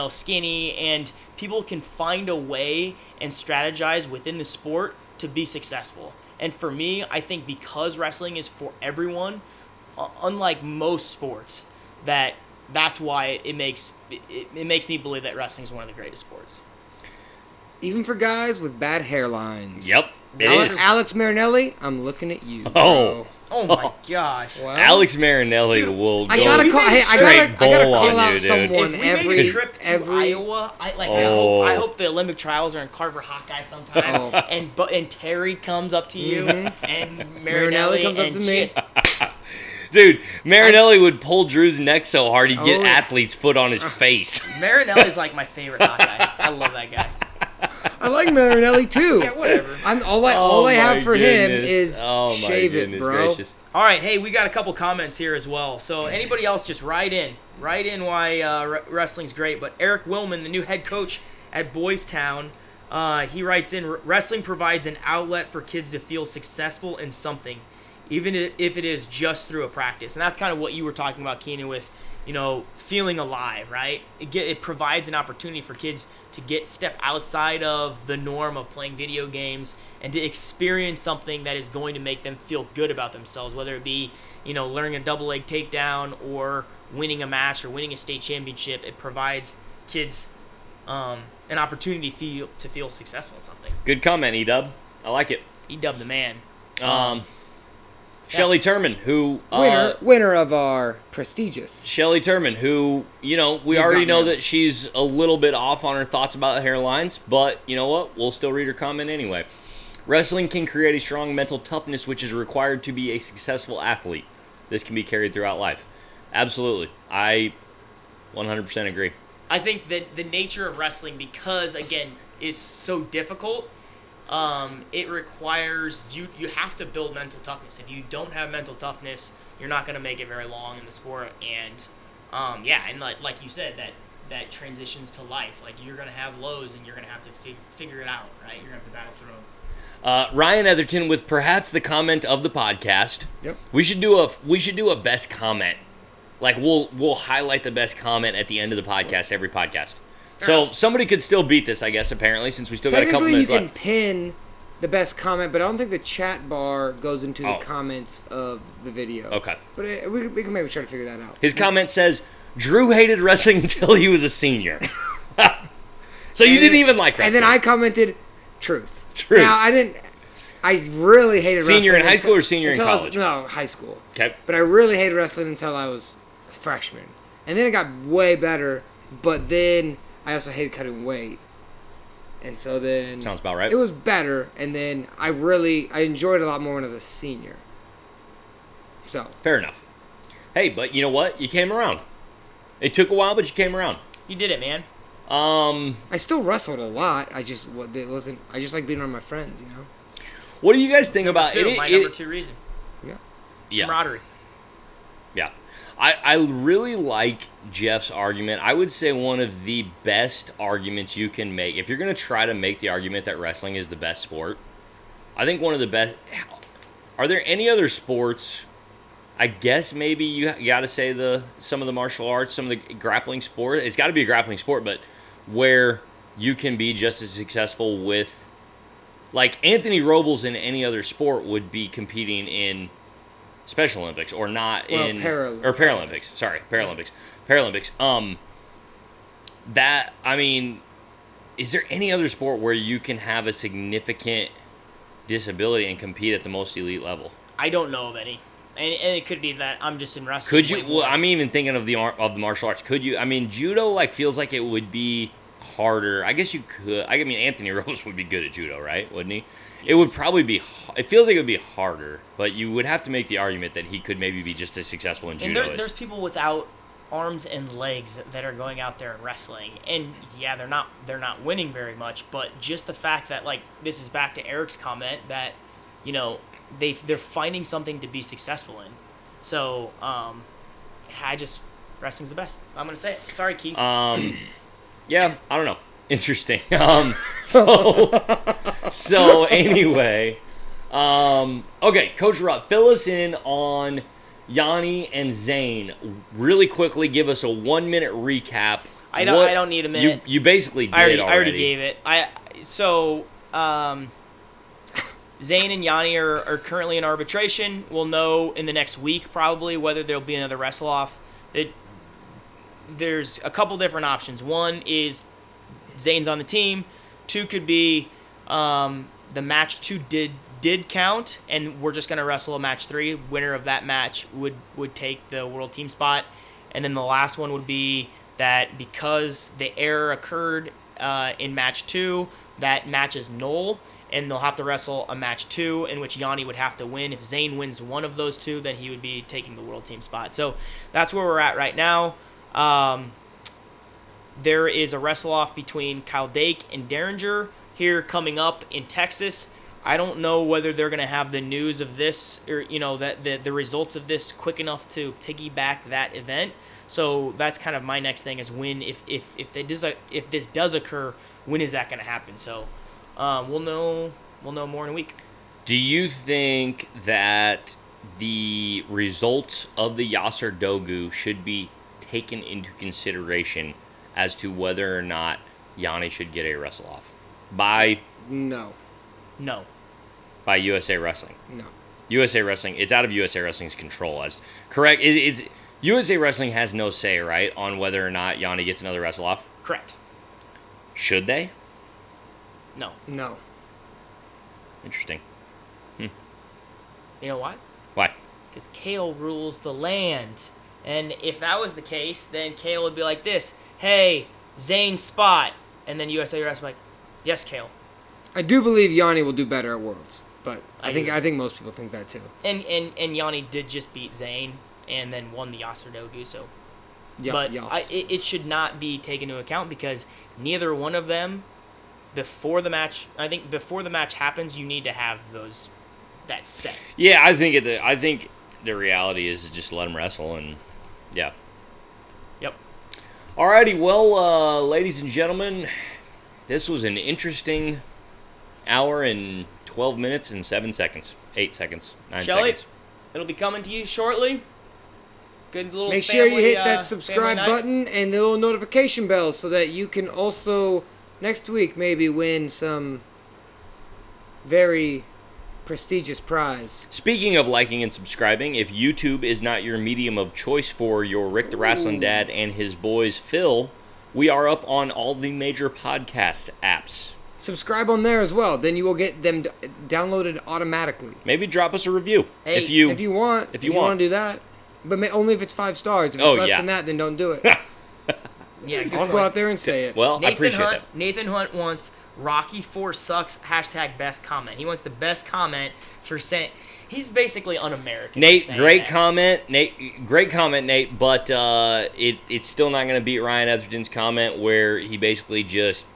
skinny, and people can find a way and strategize within the sport to be successful. And for me, I think because wrestling is for everyone, unlike most sports, that's why it makes me believe that wrestling is one of the greatest sports. Even for guys with bad hairlines. Yep. Alex Marinelli, I'm looking at you. Oh. Oh my gosh! Well, Alex Marinelli will go I gotta straight call bull out on you, dude. someone If we make a trip to every Iowa, I Oh. hope the Olympic trials are in Carver Hawkeye sometime, Oh. and Terry comes up to you, and Marinelli comes up and to she me. is- Dude, Marinelli would pull Drew's neck so hard he'd get Oh, yeah. athlete's foot on his face. Marinelli's like my favorite Hawkeye. I love that guy. I like Marinelli too. Yeah, whatever. All I have my for him goodness. is Oh, my shave it, goodness bro. gracious. All right, hey, we got a couple comments here as well. So anybody else, just write in why wrestling's great. But Eric Willman, the new head coach at Boys Town, he writes in, wrestling provides an outlet for kids to feel successful in something, even if it is just through a practice. And that's kind of what you were talking about, Keenan, with feeling alive, right? It provides an opportunity for kids to step outside of the norm of playing video games and to experience something that is going to make them feel good about themselves, whether it be, learning a double leg takedown or winning a match or winning a state championship. It provides kids an opportunity to feel successful in something. Good comment, E-Dub. I like it. E-Dub the man. Shelly Turman, who... winner of our prestigious. Shelly Turman, who, we already know that she's a little bit off on her thoughts about hairlines, but you know what? We'll still read her comment anyway. Wrestling can create a strong mental toughness which is required to be a successful athlete. This can be carried throughout life. Absolutely. I 100% agree. I think that the nature of wrestling, because, again, is so difficult, it requires you have to build mental toughness. If you don't have mental toughness, you're not going to make it very long in the sport. And and like you said, that transitions to life. Like, you're going to have lows, and you're going to have to figure it out, right? You're going to have to battle through them. Ryan Etherton with perhaps the comment of the podcast. Yep. We should do a best comment. Like, we'll highlight the best comment at the end of the podcast, every podcast. So somebody could still beat this, I guess, apparently, since we still got a couple minutes you can left. pin the best comment, but I don't think the chat bar goes into the comments of the video. Okay. But we can maybe try to figure that out. His comment says, Drew hated wrestling until he was a senior. So you didn't even like wrestling. And then I commented, truth. Truth. Now, I really hated wrestling. Senior in high school or senior in college? No, high school. Okay. But I really hated wrestling until I was a freshman. And then it got way better, but then I also hated cutting weight. And so then... Sounds about right. It was better, and then I enjoyed it a lot more when I was a senior. So. Fair enough. Hey, but you know what? You came around. It took a while, but you came around. You did it, man. I still wrestled a lot. I just like being around my friends, What do you guys think about it? My number two reason. Yeah. Camaraderie. Yeah. I really like Jeff's argument. I would say one of the best arguments you can make, if you're going to try to make the argument that wrestling is the best sport, I think one of the best... Are there any other sports... I guess maybe you got to say some of the martial arts, some of the grappling sport. It's got to be a grappling sport, but where you can be just as successful with... Like, Anthony Robles in any other sport would be competing in Special Olympics or not in... Paralympics. Or Paralympics. Sorry, Paralympics. Paralympics. Is there any other sport where you can have a significant disability and compete at the most elite level? I don't know of any. And it could be that I'm just in wrestling. Could you? Well, I'm even thinking of the martial arts. Could you? I mean, judo feels like it would be harder. I guess you could. Anthony Rose would be good at judo, right? Wouldn't he? It would probably be. It feels like it would be harder, but you would have to make the argument that he could maybe be just as successful in judo. And there's people without arms and legs that are going out there and wrestling, and yeah, they're not winning very much. But just the fact that, like, this is back to Eric's comment that, they're finding something to be successful in. So, wrestling's the best. I'm gonna say it. Sorry, Keith. Yeah, I don't know. Interesting. So anyway, okay, Coach Rupp, fill us in on Yanni and Zane, really quickly give us a 1-minute recap. I don't need a minute. You basically did I already gave it. Zayn and Yanni are currently in arbitration. We'll know in the next week probably whether there'll be another wrestle-off. There's a couple different options. One is Zayn's on the team. Two could be the match 2 did count, and we're just going to wrestle a match 3. Winner of that match would take the world team spot. And then the last one would be that because the error occurred in match 2, that match is null, and they'll have to wrestle a match 2 in which Yanni would have to win. If Zayn wins one of those 2, then he would be taking the world team spot. So that's where we're at right now. There is a wrestle-off between Kyle Dake and Derringer here coming up in Texas. I don't know whether they're going to have the news of this or, that the results of this quick enough to piggyback that event. So that's kind of my next thing is when, if this does occur, when is that going to happen? So we'll know more in a week. Do you think that the results of the Yasser Dogu should be taken into consideration as to whether or not Yanni should get a wrestle-off? No. By USA Wrestling? No. USA Wrestling, it's out of USA Wrestling's control. Correct? It's USA Wrestling has no say, right, on whether or not Yanni gets another wrestle-off? Correct. Should they? No. Interesting. You know why? Why? Because Kale rules the land. And if that was the case, then Kale would be like this, hey, Zayn spot. And then USA Wrestling like, yes, Kale. I do believe Yanni will do better at Worlds, but I do. think most people think that too. And Yanni did just beat Zayn and then won the Yasser Dogu, so. Yeah, but yes. It should not be taken into account because neither one of them, before the match happens, you need to have that set. Yeah, I think the reality is just let them wrestle, and yeah. Yep. Alrighty, well, ladies and gentlemen, this was an interesting hour and 12 minutes and 7 seconds. 8 seconds. 9 Shelly, seconds. it'll be coming to you shortly. Good little Make sure you hit that family subscribe night. button and the little notification bell so that you can also, next week, maybe win some very prestigious prize. Speaking of liking and subscribing, if YouTube is not your medium of choice for your Rick the Rasslin Dad and His Boys Phil, we are up on all the major podcast apps. Subscribe on there as well. Then you will get them downloaded automatically. Maybe drop us a review Hey, if you want to do that. But only if it's 5 stars. If it's less than that, then don't do it. Yeah, I'll go out there and say it. Well, I appreciate that. Nathan Hunt wants Rocky 4 sucks #best comment. He wants the best comment for saying he's basically un-American. Nate, great comment, Nate. But it's still not going to beat Ryan Etherton's comment where he basically just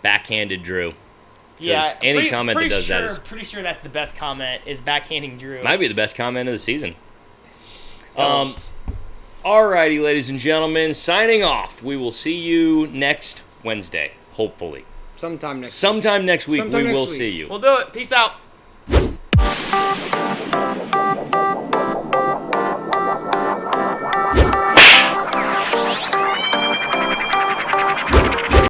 backhanded Drew. Yeah, any comment that does that is pretty sure that's the best comment is backhanding Drew. Might be the best comment of the season. Alrighty, ladies and gentlemen, signing off. We will see you next Wednesday, hopefully. Sometime next week we will week. see you. We'll do it. Peace out.